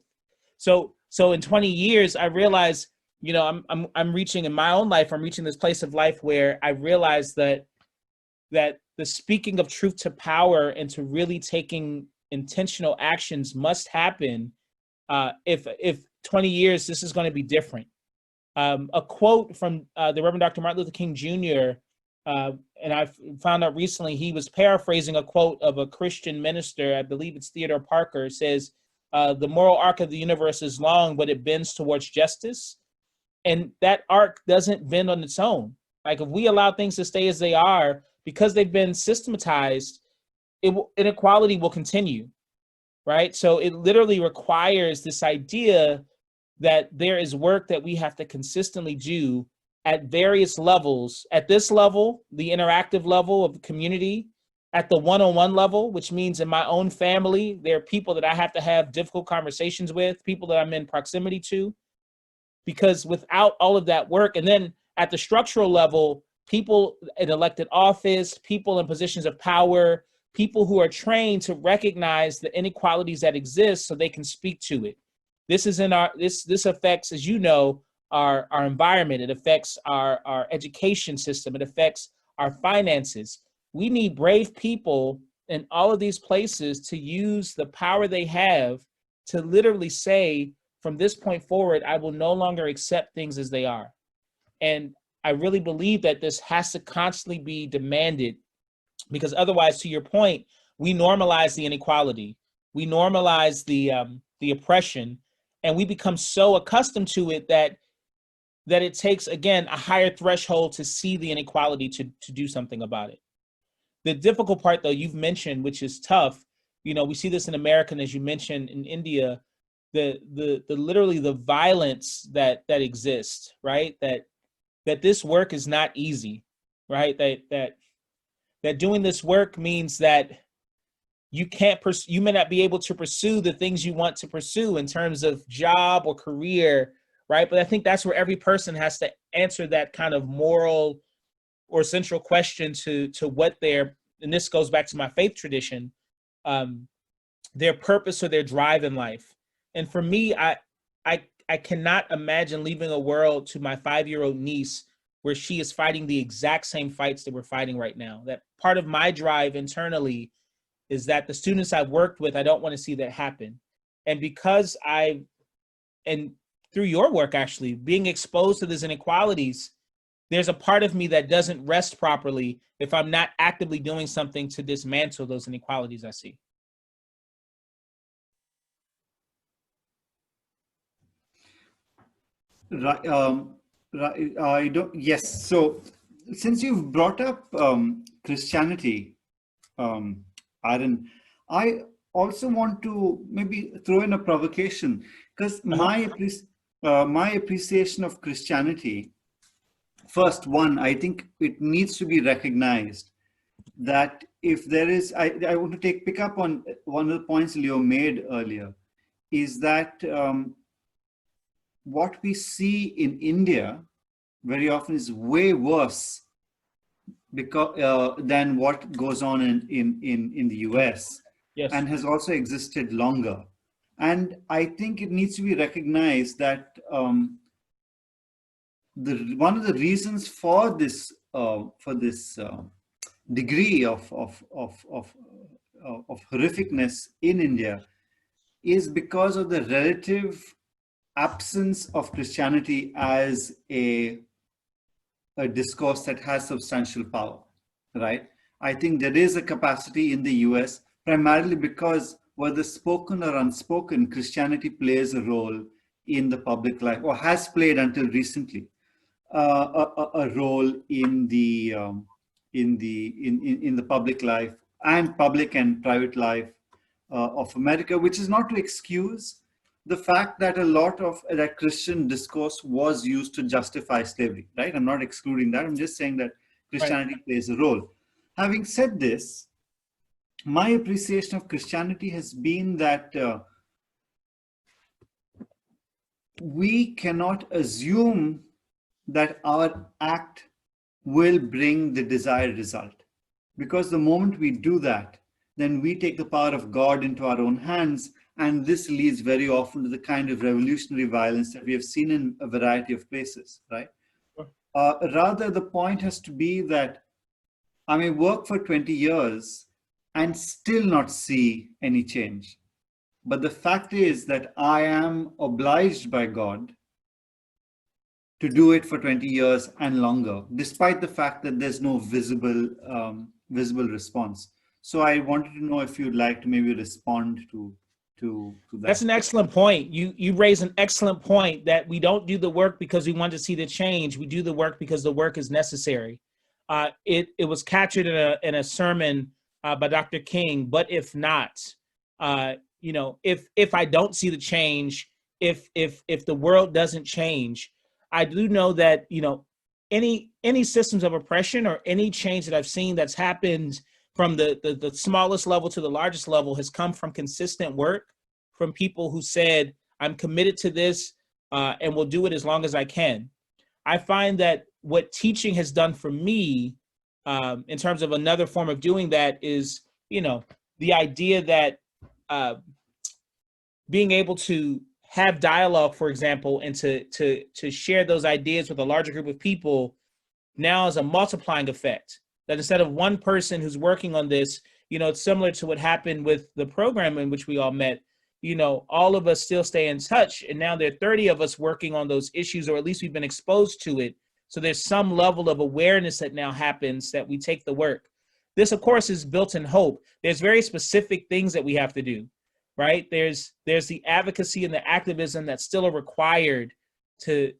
So in 20 years, I realize, I'm reaching in my own life, I'm reaching this place of life where I realize that the speaking of truth to power and to really taking intentional actions must happen. If 20 years, this is going to be different. A quote from the Reverend Dr. Martin Luther King Jr., and I found out recently, he was paraphrasing a quote of a Christian minister, I believe it's Theodore Parker. It says, the moral arc of the universe is long, but it bends towards justice. And that arc doesn't bend on its own. Like if we allow things to stay as they are, because they've been systematized, inequality will continue, right? So it literally requires this idea that there is work that we have to consistently do at various levels. At this level, the interactive level of the community, at the one-on-one level, which means in my own family, there are people that I have to have difficult conversations with, people that I'm in proximity to, because without all of that work, and then at the structural level, people in elected office, people in positions of power, people who are trained to recognize the inequalities that exist so they can speak to it. This is this affects, as you know, our environment. It affects our education system. It affects our finances. We need brave people in all of these places to use the power they have to literally say, from this point forward, I will no longer accept things as they are. And I really believe that this has to constantly be demanded, because otherwise, to your point, we normalize the inequality, we normalize the oppression, and we become so accustomed to it that it takes, again, a higher threshold to see the inequality to do something about it. The difficult part, though, you've mentioned, which is tough, we see this in America, and as you mentioned in India, the literally the violence that exists, right? That this work is not easy, right? That doing this work means that you you may not be able to pursue the things you want to pursue in terms of job or career, right? But I think that's where every person has to answer that kind of moral or central question to what and this goes back to my faith tradition, their purpose or their drive in life. And for me, I cannot imagine leaving a world to my 5-year-old niece where she is fighting the exact same fights that we're fighting right now. That part of my drive internally is that the students I've worked with, I don't want to see that happen. And because and through your work, actually, being exposed to these inequalities, there's a part of me that doesn't rest properly if I'm not actively doing something to dismantle those inequalities I see. Right. I don't. Yes. So, since you've brought up Christianity, Aaron, I also want to maybe throw in a provocation, because my appreciation of Christianity, first one, I think it needs to be recognized that if there is, I want to pick up on one of the points Leo made earlier, is that what we see in India very often is way worse than what goes on in the US. Yes. And has also existed longer. And I think it needs to be recognized that one of the reasons for this degree of horrificness in India is because of the relative absence of Christianity as a discourse that has substantial power, right? I think there is a capacity in the US, primarily because whether spoken or unspoken, Christianity plays a role in the public life, or has played until recently a role in the public life and public and private life of America, which is not to excuse the fact that a lot of that Christian discourse was used to justify slavery, right? I'm not excluding that. I'm just saying that Christianity plays a role. Having said this, my appreciation of Christianity has been that we cannot assume that our act will bring the desired result. Because the moment we do that, then we take the power of God into our own hands. And this leads very often to the kind of revolutionary violence that we have seen in a variety of places, right? Rather, the point has to be that I may work for 20 years and still not see any change. But the fact is that I am obliged by God to do it for 20 years and longer, despite the fact that there's no visible response. So I wanted to know if you'd like to maybe respond to that. That's an excellent point. You raise an excellent point, that we don't do the work because we want to see the change. We do the work because the work is necessary. It was captured in a sermon by Dr. King. But if not, if I don't see the change, if the world doesn't change, I do know that any systems of oppression or any change that I've seen that's happened from the smallest level to the largest level has come from consistent work from people who said, I'm committed to this and will do it as long as I can. I find that what teaching has done for me in terms of another form of doing that is, the idea that being able to have dialogue, for example, and to share those ideas with a larger group of people now is a multiplying effect. That instead of one person who's working on this, it's similar to what happened with the program in which we all met. All of us still stay in touch, and now there are 30 of us working on those issues, or at least we've been exposed to it. So there's some level of awareness that now happens that we take the work. This, of course, is built in hope. There's very specific things that we have to do, right? There's the advocacy and the activism that still are required to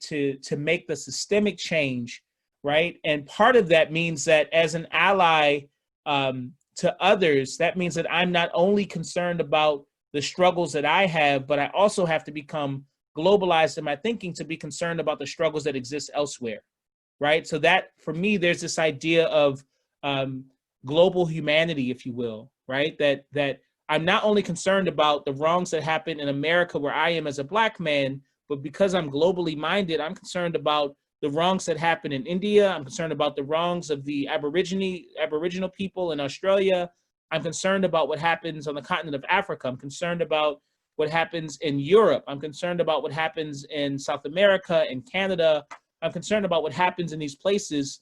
make the systemic change, right? And part of that means that as an ally to others, that means that I'm not only concerned about the struggles that I have, but I also have to become globalized in my thinking to be concerned about the struggles that exist elsewhere, right? So that, for me, there's this idea of global humanity, if you will, right? That I'm not only concerned about the wrongs that happen in America where I am as a Black man, but because I'm globally minded, I'm concerned about the wrongs that happen in India. I'm concerned about the wrongs of the Aboriginal people in Australia. I'm concerned about what happens on the continent of Africa. I'm concerned about what happens in Europe. I'm concerned about what happens in South America and Canada. I'm concerned about what happens in these places.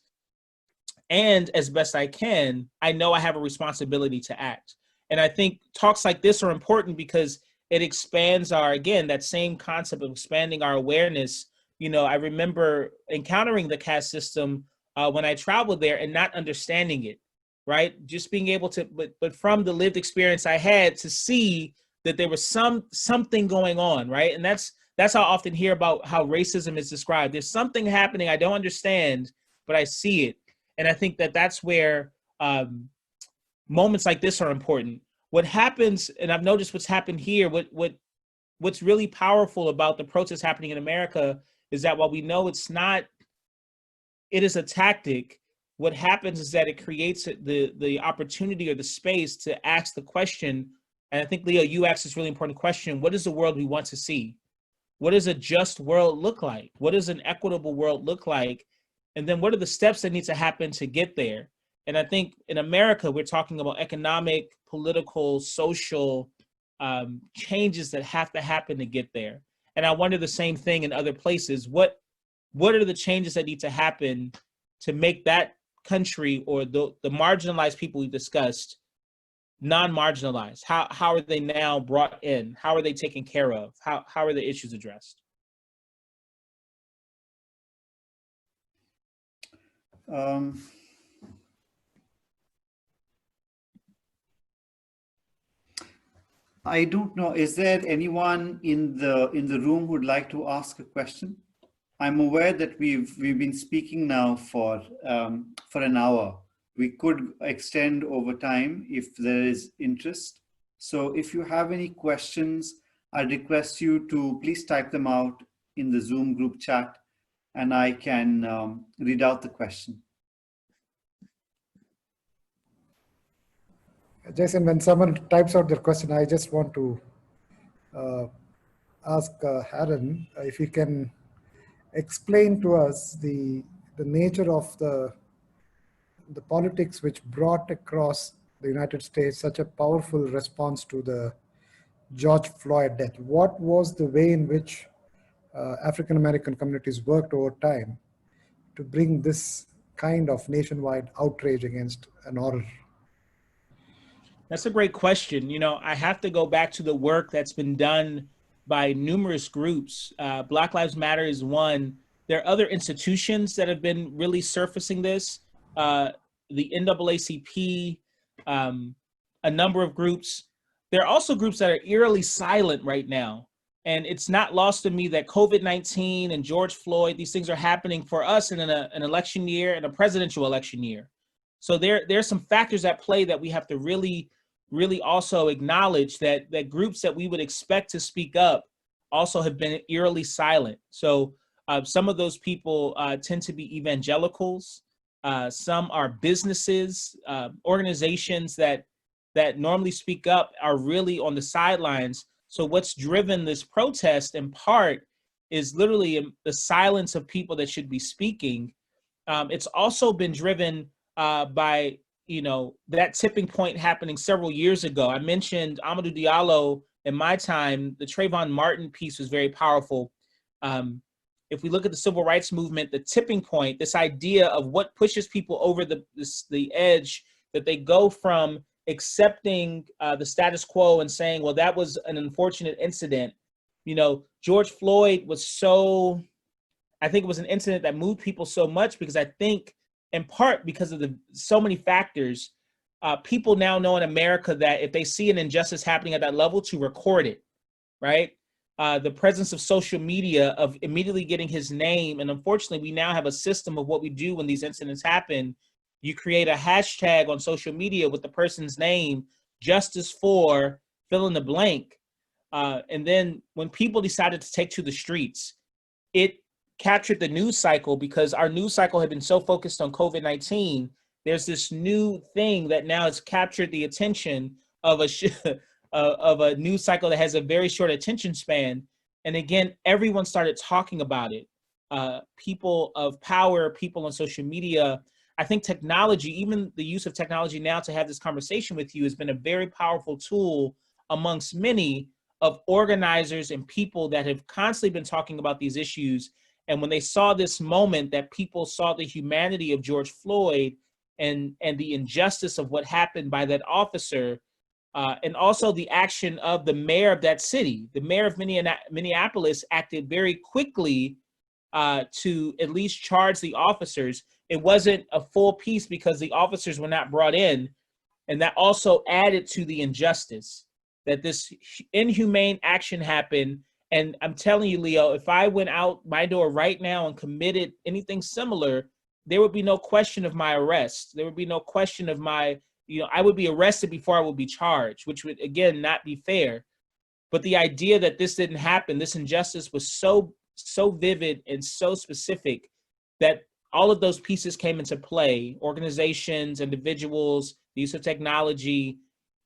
And as best I can, I know I have a responsibility to act. And I think talks like this are important because it expands again, that same concept of expanding our awareness. You know, I remember encountering the caste system when I traveled there and not understanding it, right? Just being able to, but from the lived experience I had, to see that there was something going on, right? And that's how I often hear about how racism is described. There's something happening I don't understand, but I see it. And I think that that's where moments like this are important. What happens, and I've noticed what's happened here, what's really powerful about the protests happening in America is that while we know it is a tactic, what happens is that it creates the opportunity or the space to ask the question, and I think, Leo, you asked this really important question: what is the world we want to see? What does a just world look like? What does an equitable world look like? And then what are the steps that need to happen to get there? And I think in America, we're talking about economic, political, social changes that have to happen to get there. And I wonder the same thing in other places. What are the changes that need to happen to make that country or the marginalized people we discussed non-marginalized? How are they now brought in? How are they taken care of? How are the issues addressed? I don't know. Is there anyone in the room who'd like to ask a question? I'm aware that we've been speaking now for an hour. We could extend over time if there is interest. So if you have any questions, I request you to please type them out in the Zoom group chat, and I can read out the question. Jason, when someone types out their question, I just want to ask Aaron if he can explain to us the nature of the politics which brought across the United States such a powerful response to the George Floyd death. What was the way in which African American communities worked over time to bring this kind of nationwide outrage against an horror? That's a great question. You know, I have to go back to the work that's been done by numerous groups. Black Lives Matter is one. There are other institutions that have been really surfacing this. The NAACP, a number of groups. There are also groups that are eerily silent right now. And it's not lost to me that COVID-19 and George Floyd, these things are happening for us in an election year and a presidential election year. So there's some factors at play that we have to really also acknowledge, that groups that we would expect to speak up also have been eerily silent. So some of those people tend to be evangelicals. Some are businesses, organizations that normally speak up are really on the sidelines. So what's driven this protest in part is literally the silence of people that should be speaking. It's also been driven by, you know, that tipping point happening several years ago. I mentioned Amadou Diallo. In my time, the Trayvon Martin piece was very powerful. If we look at the civil rights movement, the tipping point, this idea of what pushes people over the edge, that they go from accepting the status quo and saying, well, that was an unfortunate incident. You know, George Floyd was so I think it was an incident that moved people so much because I think in part because of the so many factors, people now know in America that if they see an injustice happening at that level, to record it, right? The presence of social media, of immediately getting his name. And unfortunately, we now have a system of what we do when these incidents happen. You create a hashtag on social media with the person's name, justice for fill in the blank. And then when people decided to take to the streets, it captured the news cycle because our news cycle had been so focused on COVID-19. There's this new thing that now has captured the attention of a news cycle that has a very short attention span. And again, everyone started talking about it. People of power, people on social media. I think technology, even the use of technology now to have this conversation with you, has been a very powerful tool amongst many of organizers and people that have constantly been talking about these issues. And when they saw this moment, that people saw the humanity of George Floyd and the injustice of what happened by that officer, and also the action of the mayor of that city. The mayor of Minneapolis acted very quickly to at least charge the officers. It wasn't a full piece because the officers were not brought in. And that also added to the injustice that this inhumane action happened. And I'm telling you, Leo, if I went out my door right now and committed anything similar, there would be no question of my arrest. There would be no question of my, I would be arrested before I would be charged, which would, again, not be fair. But the idea that this didn't happen, this injustice was so vivid and so specific that all of those pieces came into play. Organizations, individuals, the use of technology,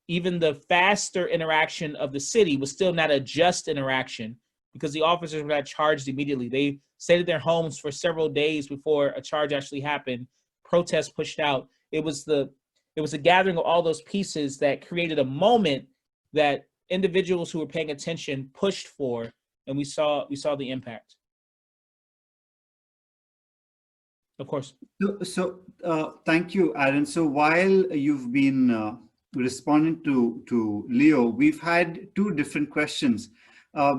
even the faster interaction of the city was still not a just interaction because the officers were not charged immediately. They stayed at their homes for several days before a charge actually happened. Protests pushed out. It was a gathering of all those pieces that created a moment that individuals who were paying attention pushed for, and we saw the impact. Of course. So thank you, Aaron. So while you've been responding to Leo, we've had two different questions.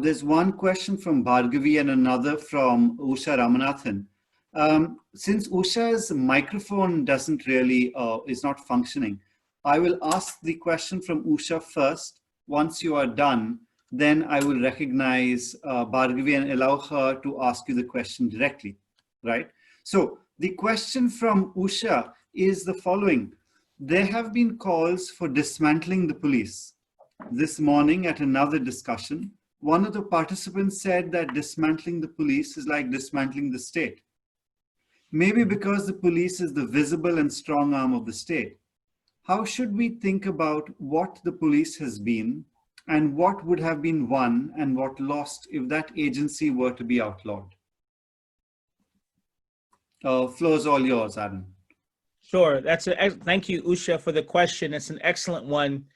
There's one question from Bhargavi and another from Usha Ramanathan. Since Usha's microphone doesn't really, is not functioning, I will ask the question from Usha first. Once you are done, then I will recognize Bhargavi and allow her to ask you the question directly, right? So the question from Usha is the following. There have been calls for dismantling the police. This morning at another discussion, one of the participants said that dismantling the police is like dismantling the state. Maybe because the police is the visible and strong arm of the state. How should we think about what the police has been and what would have been won and what lost if that agency were to be outlawed? Floor is all yours, Aaron. Sure. Thank you, Usha, for the question. It's an excellent one.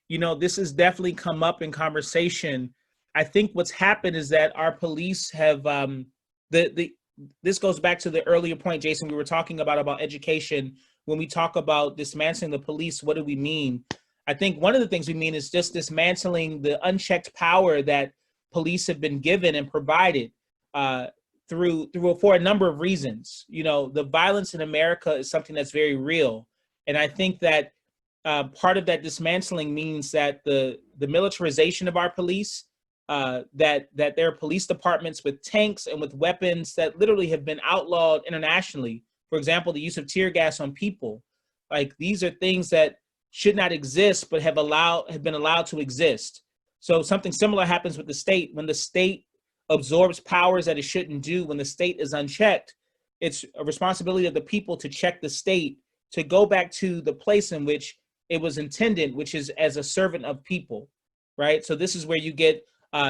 This has definitely come up in conversation. I think what's happened is that our police have, this goes back to the earlier point, Jason, we were talking about education. When we talk about dismantling the police, what do we mean? I think one of the things we mean is just dismantling the unchecked power that police have been given and provided for a number of reasons. The violence in America is something that's very real. And I think that part of that dismantling means that the militarization of our police, that there are police departments with tanks and with weapons that literally have been outlawed internationally. For example, the use of tear gas on people. Like, these are things that should not exist, but have been allowed to exist. So something similar happens with the state. When the state absorbs powers that it shouldn't do, when the state is unchecked, it's a responsibility of the people to check the state, to go back to the place in which it was intended, which is as a servant of people, right? So this is where you get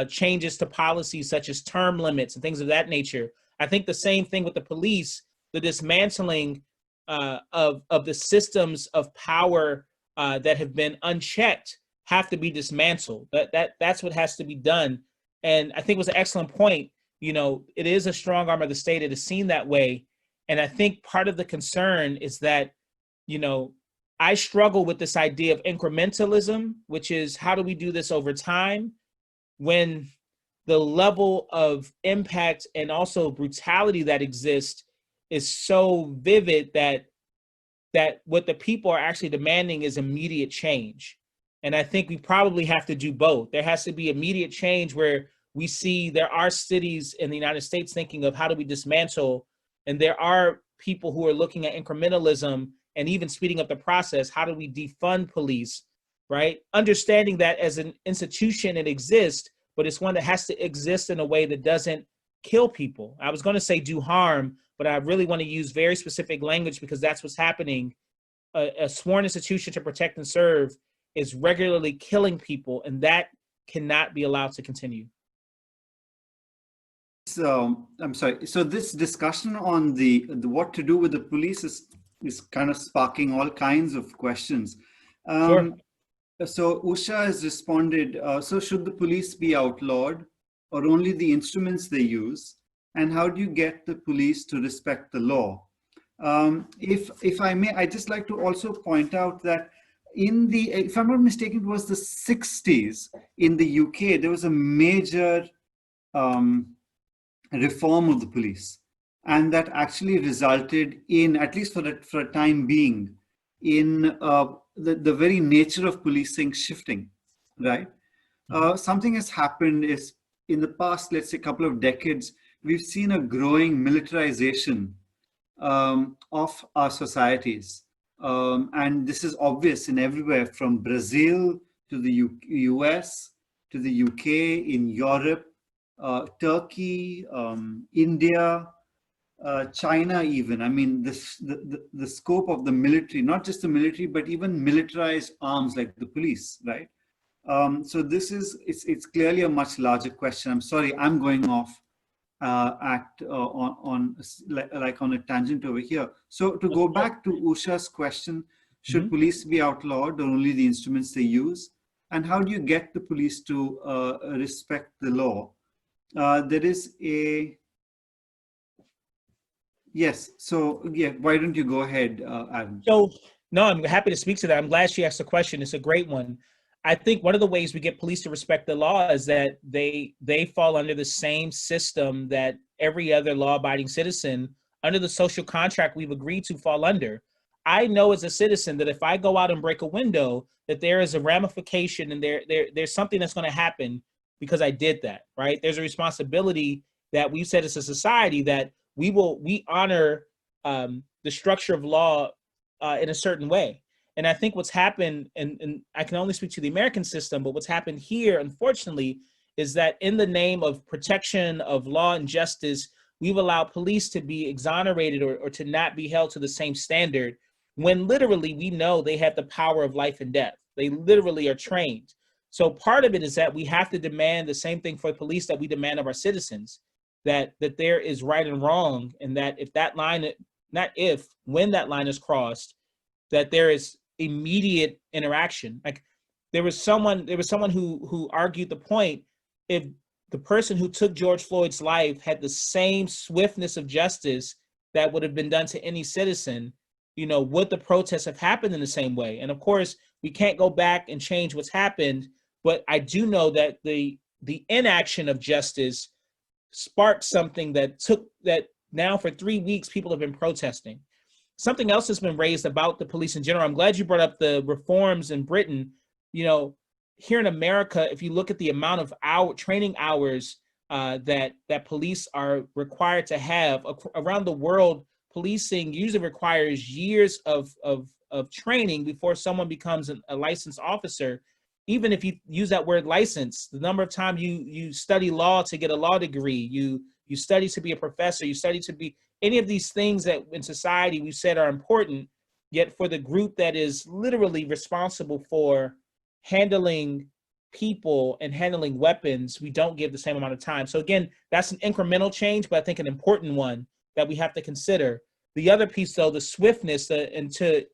changes to policies such as term limits and things of that nature. I think the same thing with the police, the dismantling of the systems of power that have been unchecked have to be dismantled. That's what has to be done. And I think it was an excellent point. It is a strong arm of the state. It is seen that way. And I think part of the concern is that, I struggle with this idea of incrementalism, which is how do we do this over time when the level of impact and also brutality that exists is so vivid that what the people are actually demanding is immediate change. And I think we probably have to do both. There has to be immediate change where we see there are cities in the United States thinking of how do we dismantle, and there are people who are looking at incrementalism and even speeding up the process. How do we defund police, right? Understanding that as an institution it exists, but it's one that has to exist in a way that doesn't kill people. I was going to say do harm, but I really want to use very specific language because that's what's happening. A sworn institution to protect and serve is regularly killing people, and that cannot be allowed to continue. So I'm sorry. So this discussion on the what to do with the police is kind of sparking all kinds of questions. Sure. So Usha has responded. So should the police be outlawed, or only the instruments they use? And how do you get the police to respect the law? If I may, I'd just like to also point out that in the, if I'm not mistaken, it was the 60s in the UK, there was a major reform of the police. And that actually resulted in, at least for a time being, in the very nature of policing shifting, right? Something has happened is in the past, let's say, couple of decades, we've seen a growing militarization of our societies. And this is obvious in everywhere from Brazil to the US, to the UK, in Europe, Turkey, India, China even. I mean, the scope of the military, not just the military, but even militarized arms like the police, right? So this is, it's clearly a much larger question. I'm sorry, I'm going off on a tangent over here. So to go back to Usha's question, should police be outlawed or only the instruments they use? And how do you get the police to respect the law? There is a, yes. So yeah, why don't you go ahead, Aaron? So no, I'm happy to speak to that. I'm glad she asked the question. It's a great one. I think one of the ways we get police to respect the law is that they fall under the same system that every other law-abiding citizen under the social contract we've agreed to fall under. I know as a citizen that if I go out and break a window, that there is a ramification and there's something that's going to happen because I did that, right? There's a responsibility that we've said as a society that we honor the structure of law in a certain way. And I think what's happened, and I can only speak to the American system, but what's happened here, unfortunately, is that in the name of protection of law and justice, we've allowed police to be exonerated or to not be held to the same standard when literally we know they have the power of life and death. They literally are trained. So part of it is that we have to demand the same thing for police that we demand of our citizens, that there is right and wrong, and that if that line, not if, when that line is crossed, that there is immediate interaction. Like there was someone who argued the point, if the person who took George Floyd's life had the same swiftness of justice that would have been done to any citizen, you know, would the protests have happened in the same way? And of course, we can't go back and change what's happened, but I do know that the inaction of justice sparked something that now for 3 weeks people have been protesting. Something else has been raised about the police in general. I'm glad you brought up the reforms in Britain. You know, here in America, if you look at the amount of training hours that police are required to have around the world, policing usually requires years of training before someone becomes a licensed officer. Even if you use that word license, the number of times you study law to get a law degree, you study to be a professor, you study to be any of these things that in society we've said are important, yet for the group that is literally responsible for handling people and handling weapons, we don't give the same amount of time. So again, that's an incremental change, but I think an important one that we have to consider. The other piece though, the swiftness, and to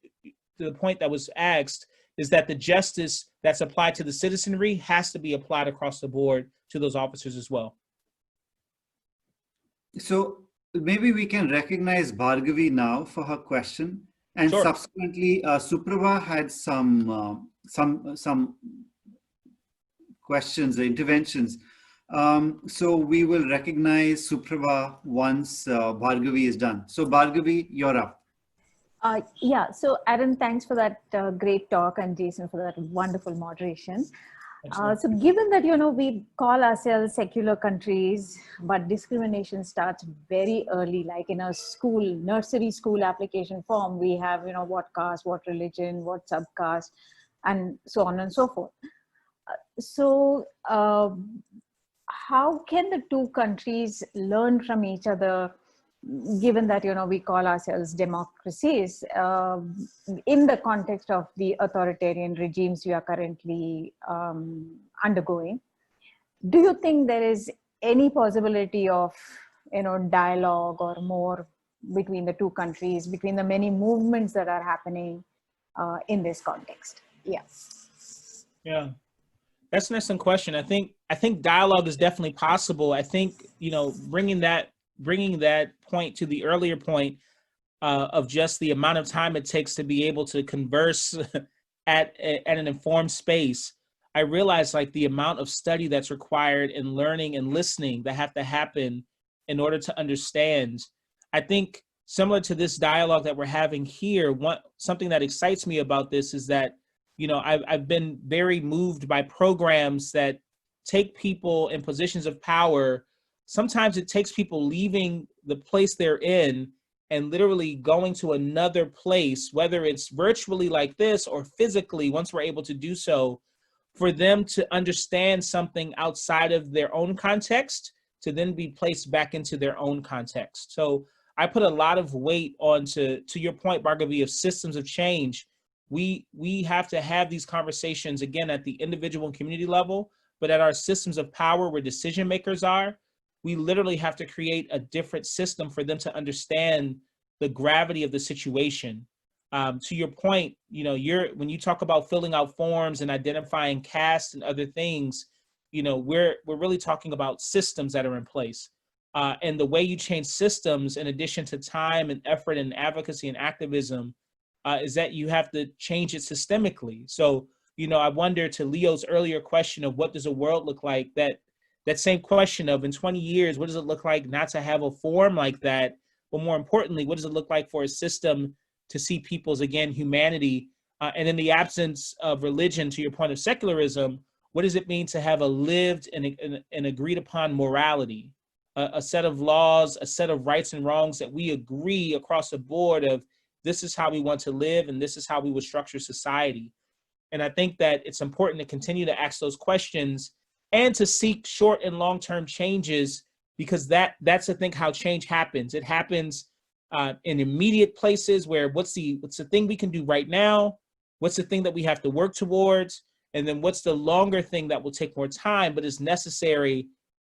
the point that was asked, is that the justice that's applied to the citizenry has to be applied across the board to those officers as well. So maybe we can recognize Bhargavi now for her question, and Sure. Subsequently Suprabha had some questions, interventions. So we will recognize Suprabha once Bhargavi is done. So Bhargavi, you're up. Yeah, so Aaron, thanks for that great talk, and Jason for that wonderful moderation. So given that, we call ourselves secular countries, but discrimination starts very early, like in a school, nursery school application form, we have, what caste, what religion, what subcaste, and so on and so forth. So how can the two countries learn from each other, given that we call ourselves democracies, in the context of the authoritarian regimes we are currently undergoing? Do you think there is any possibility of dialogue or more between the two countries, between the many movements that are happening in this context? Yeah, that's an excellent question. I think dialogue is definitely possible. I think bringing that point to the earlier point of just the amount of time it takes to be able to converse at an informed space. I realize like the amount of study that's required in learning and listening that have to happen in order to understand. I think similar to this dialogue that we're having here, something that excites me about this is that I've been very moved by programs that take people in positions of power. Sometimes it takes people leaving the place they're in and literally going to another place, whether it's virtually like this or physically, once we're able to do so, for them to understand something outside of their own context to then be placed back into their own context. So I put a lot of weight to your point, Bhargavi, of systems of change. We have to have these conversations, again, at the individual and community level, but at our systems of power where decision makers are, we literally have to create a different system for them to understand the gravity of the situation. To your point, when you talk about filling out forms and identifying caste and other things, we're really talking about systems that are in place. And the way you change systems, in addition to time and effort and advocacy and activism, is that you have to change it systemically. So, I wonder, to Leo's earlier question of what does a world look like, that same question of in 20 years, what does it look like not to have a form like that? But more importantly, what does it look like for a system to see people's, again, humanity? And in the absence of religion, to your point of secularism, what does it mean to have a lived and agreed upon morality, a set of laws, a set of rights and wrongs that we agree across the board of this is how we want to live and this is how we would structure society? And I think that it's important to continue to ask those questions and to seek short and long-term changes, because that's I think how change happens. It happens in immediate places where what's the thing we can do right now? What's the thing that we have to work towards? And then what's the longer thing that will take more time, but is necessary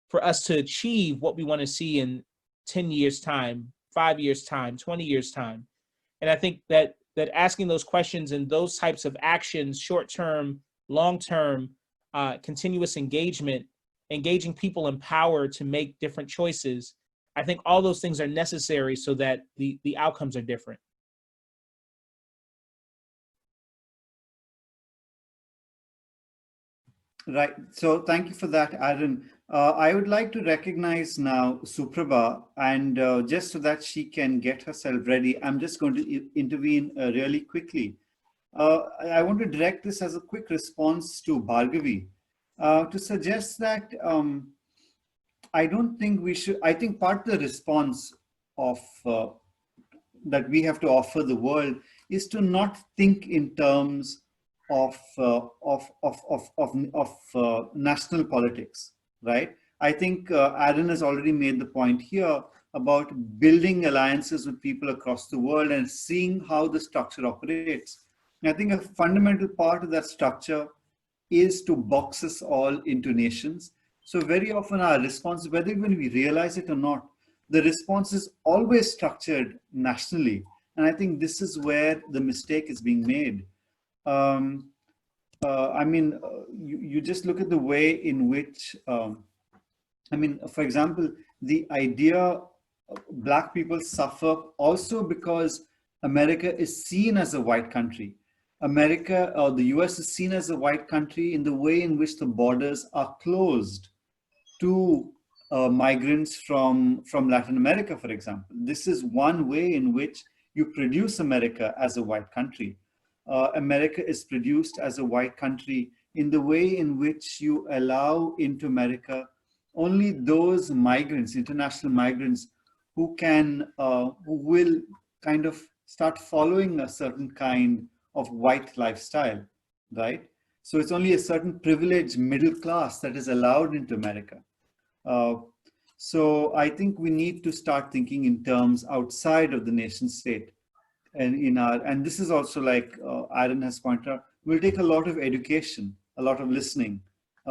for us to achieve what we want to see in 10 years time, 5 years time, 20 years time. And I think that asking those questions and those types of actions, short-term, long-term, continuous engaging people in power to make different choices, I think all those things are necessary so that the outcomes are different. Right. So thank you for that, Aaron. I would like to recognize now Suprabha, and just so that she can get herself ready, I'm just going to intervene really quickly. I want to direct this as a quick response to Bhargavi, to suggest that I don't think we should. I think part of the response of that we have to offer the world is to not think in terms of national politics, right? I think Aaron has already made the point here about building alliances with people across the world and seeing how the structure operates. And I think a fundamental part of that structure is to box us all into nations. So very often our response, whether when we realize it or not, the response is always structured nationally. And I think this is where the mistake is being made. You just look at the way in which, for example, the idea Black people suffer also because America is seen as a white country. America or the US is seen as a white country in the way in which the borders are closed. to migrants from Latin America, for example. This is one way in which you produce America as a white country. America is produced as a white country in the way in which you allow into America only those migrants, international migrants, who will kind of start following a certain kind of white lifestyle, right? So it's only a certain privileged middle class that is allowed into America. So I think we need to start thinking in terms outside of the nation state. And this is also, like Aaron has pointed out, will take a lot of education, a lot of listening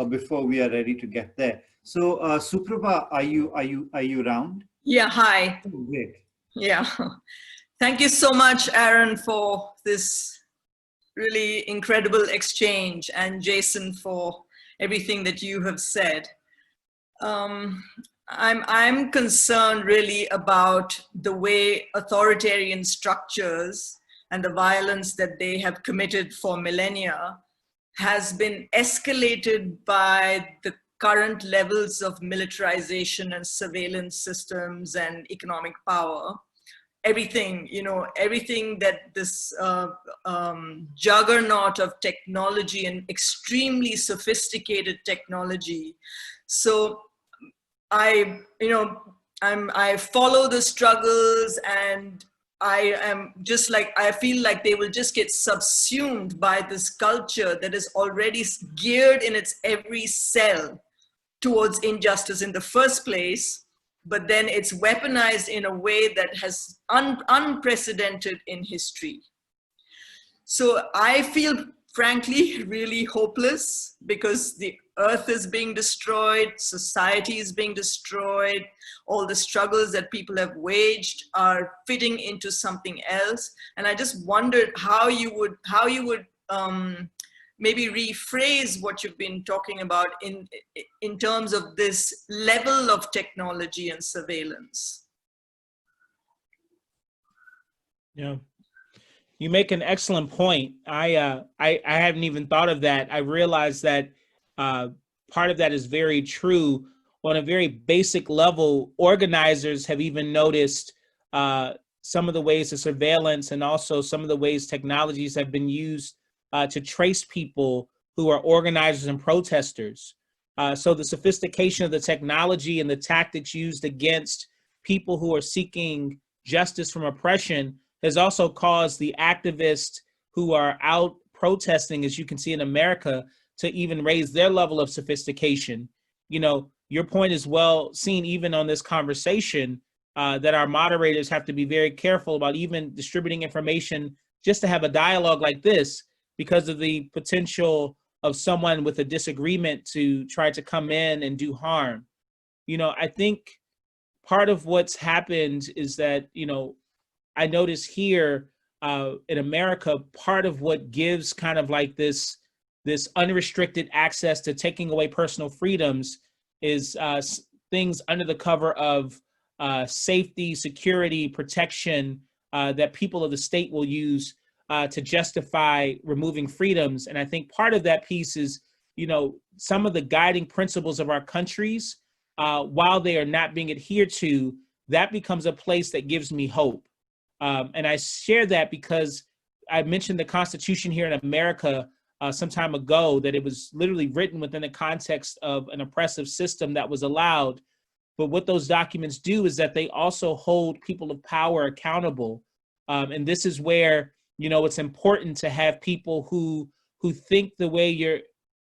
before we are ready to get there. So Suprabha, are you around? Yeah, hi. Oh, great. Yeah. Thank you so much, Aaron, for this really incredible exchange, and Jason for everything that you have said. I'm concerned really about the way authoritarian structures and the violence that they have committed for millennia has been escalated by the current levels of militarization and surveillance systems and economic power. Everything, everything that this juggernaut of technology and extremely sophisticated technology. So I follow the struggles, and I feel like they will just get subsumed by this culture that is already geared in its every cell towards injustice in the first place, but then it's weaponized in a way that has unprecedented in history. So I feel, frankly, really hopeless, because the earth is being destroyed, society is being destroyed, all the struggles that people have waged are fitting into something else. And I just wondered how you would maybe rephrase what you've been talking about in terms of this level of technology and surveillance. Yeah. You make an excellent point. I hadn't even thought of that. I realized that part of that is very true. On a very basic level, organizers have even noticed some of the ways of surveillance, and also some of the ways technologies have been used to trace people who are organizers and protesters. So the sophistication of the technology and the tactics used against people who are seeking justice from oppression has also caused the activists who are out protesting, as you can see in America, to even raise their level of sophistication. Your point is well seen even on this conversation, that our moderators have to be very careful about even distributing information just to have a dialogue like this, because of the potential of someone with a disagreement to try to come in and do harm. I think part of what's happened is that, I notice here in America, part of what gives kind of like this unrestricted access to taking away personal freedoms is things under the cover of safety, security, protection that people of the state will use to justify removing freedoms. And I think part of that piece is, some of the guiding principles of our countries, while they are not being adhered to, that becomes a place that gives me hope. And I share that because I mentioned the Constitution here in America some time ago, that it was literally written within the context of an oppressive system that was allowed. But what those documents do is that they also hold people of power accountable. And this is where, it's important to have people who think the way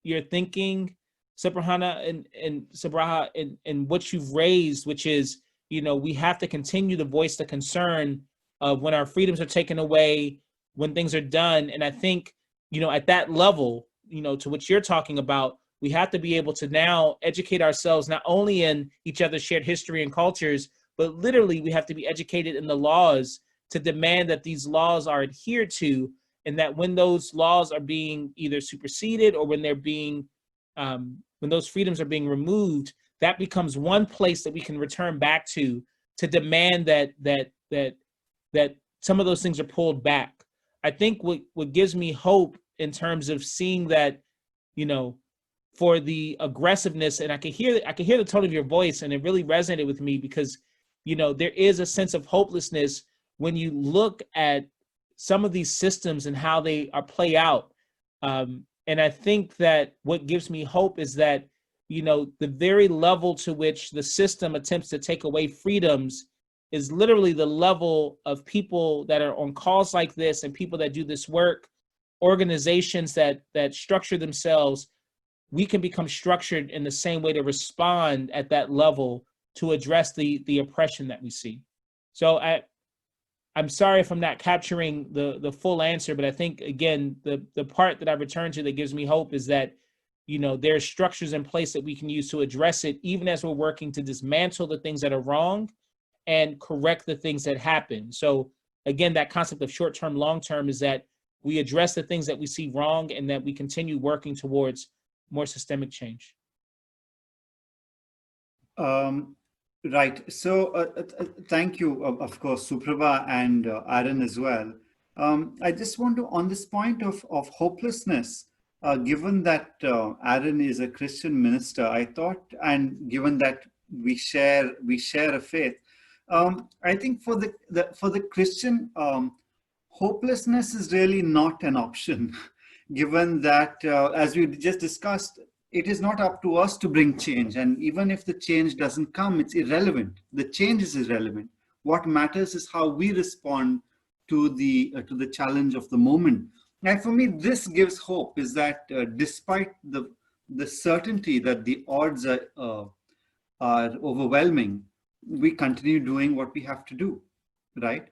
you're thinking, Sabrahana and Sabraha, and what you've raised, which is, we have to continue to voice the concern of when our freedoms are taken away, when things are done. And I think, at that level, to what you're talking about, we have to be able to now educate ourselves, not only in each other's shared history and cultures, but literally we have to be educated in the laws to demand that these laws are adhered to, and that when those laws are being either superseded or when they're being, when those freedoms are being removed, that becomes one place that we can return back to demand that some of those things are pulled back. I think what gives me hope in terms of seeing that, for the aggressiveness, and I can hear the tone of your voice, and it really resonated with me because, there is a sense of hopelessness when you look at some of these systems and how they are play out. And I think that what gives me hope is that, the very level to which the system attempts to take away freedoms is literally the level of people that are on calls like this and people that do this work, organizations that structure themselves. We can become structured in the same way to respond at that level to address the oppression that we see. So I'm sorry if I'm not capturing the full answer, but I think, again, the part that I return to that gives me hope is that, there's structures in place that we can use to address it, even as we're working to dismantle the things that are wrong and correct the things that happen. So again, that concept of short-term, long-term is that we address the things that we see wrong and that we continue working towards more systemic change. Right. So thank you, of course, Suprabha and Aaron as well. I just want to, on this point of hopelessness, given that Aaron is a Christian minister, I thought, and given that we share a faith, I think for the Christian, hopelessness is really not an option, given that, as we just discussed, it is not up to us to bring change. And even if the change doesn't come, it's irrelevant. The change is irrelevant. What matters is how we respond to the challenge of the moment. And for me, this gives hope, is that despite the certainty that the odds are overwhelming, we continue doing what we have to do, right?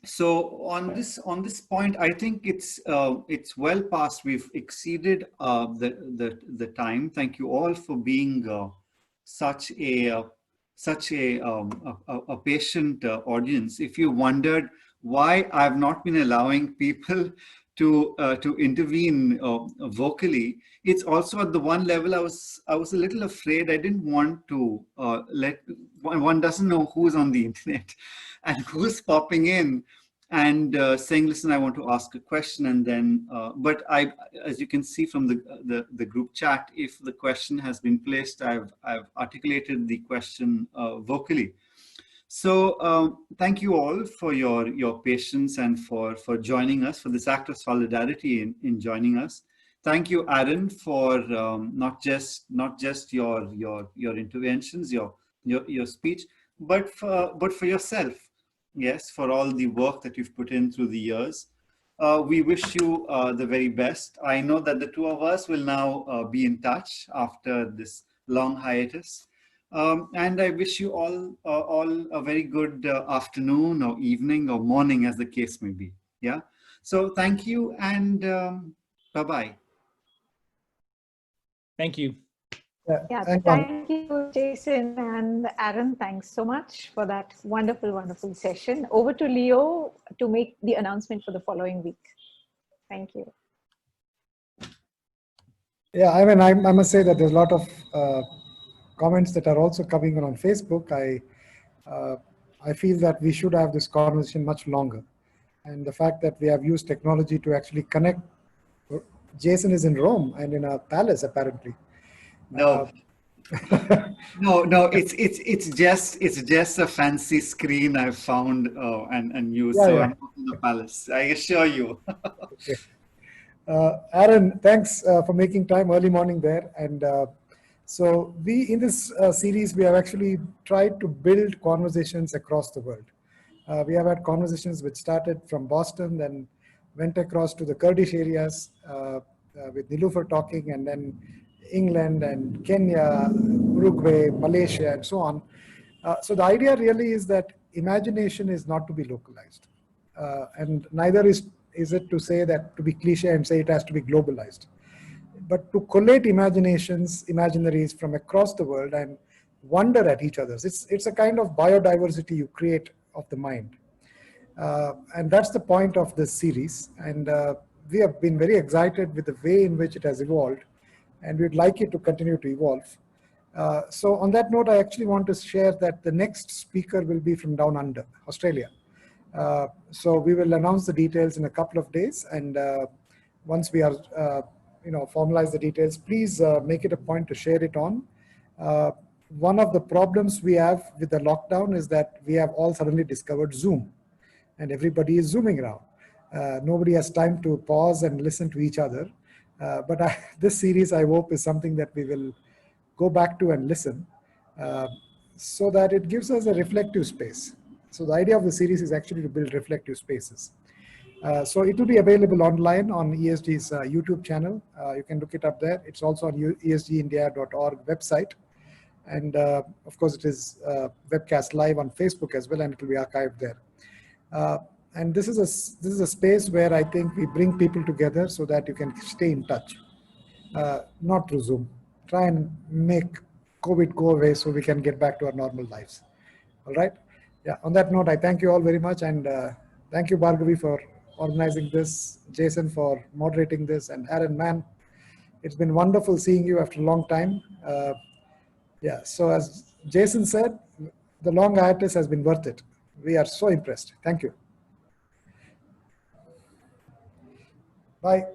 So on this point, I think it's well past. We've exceeded the time. Thank you all for being such a patient audience. If you wondered why I've not been allowing people to intervene vocally, it's also at the one level I was a little afraid. I didn't want to one doesn't know who's on the internet and who's popping in and saying, listen, I want to ask a question. And then, but as you can see from the group chat, if the question has been placed, I've articulated the question vocally. So thank you all for your patience and for joining us, for this act of solidarity in joining us. Thank you, Aaron, for not just your interventions, your speech, but for yourself. Yes, for all the work that you've put in through the years. We wish you the very best. I know that the two of us will now be in touch after this long hiatus. And I wish you all a very good afternoon or evening or morning, as the case may be. Yeah. So thank you, and bye-bye. Thank you. Yeah, thank you, Jason and Aaron. Thanks so much for that wonderful, wonderful session. Over to Leo to make the announcement for the following week. Thank you. Yeah, I mean, I must say that there's a lot of comments that are also coming on Facebook. I feel that we should have this conversation much longer. And the fact that we have used technology to actually connect. Jason is in Rome and in a palace, apparently. No, no, it's just a fancy screen I've found and used. Yeah, so yeah. I'm not in the palace, I assure you. Okay. Aaron, thanks for making time early morning there. And so in this series, we have actually tried to build conversations across the world. We have had conversations which started from Boston, then went across to the Kurdish areas with Niloufar talking, and then England and Kenya, Uruguay, Malaysia, and so on. So the idea really is that imagination is not to be localized. And neither is it to say that, to be cliche and say it has to be globalized. But to collate imaginaries from across the world and wonder at each other. It's a kind of biodiversity you create of the mind. And that's the point of this series. And we have been very excited with the way in which it has evolved. And we'd like it to continue to evolve. So on that note, I actually want to share that the next speaker will be from down under, Australia. So we will announce the details in a couple of days. And once we are formalize the details, please make it a point to share it on. One of the problems we have with the lockdown is that we have all suddenly discovered Zoom, and everybody is zooming around. Nobody has time to pause and listen to each other. But this series, I hope, is something that we will go back to and listen, so that it gives us a reflective space. So the idea of the series is actually to build reflective spaces. So it will be available online on ESG's YouTube channel. You can look it up there. It's also on esgindia.org website. And of course, it is webcast live on Facebook as well, and it will be archived there. And this is a space where I think we bring people together so that you can stay in touch, not through Zoom. Try and make COVID go away so we can get back to our normal lives. All right. Yeah. On that note, I thank you all very much, and thank you, Bhargavi, for organizing this, Jason for moderating this, and Aaron, man, it's been wonderful seeing you after a long time. Yeah. So as Jason said, the long hiatus has been worth it. We are so impressed. Thank you. Bye.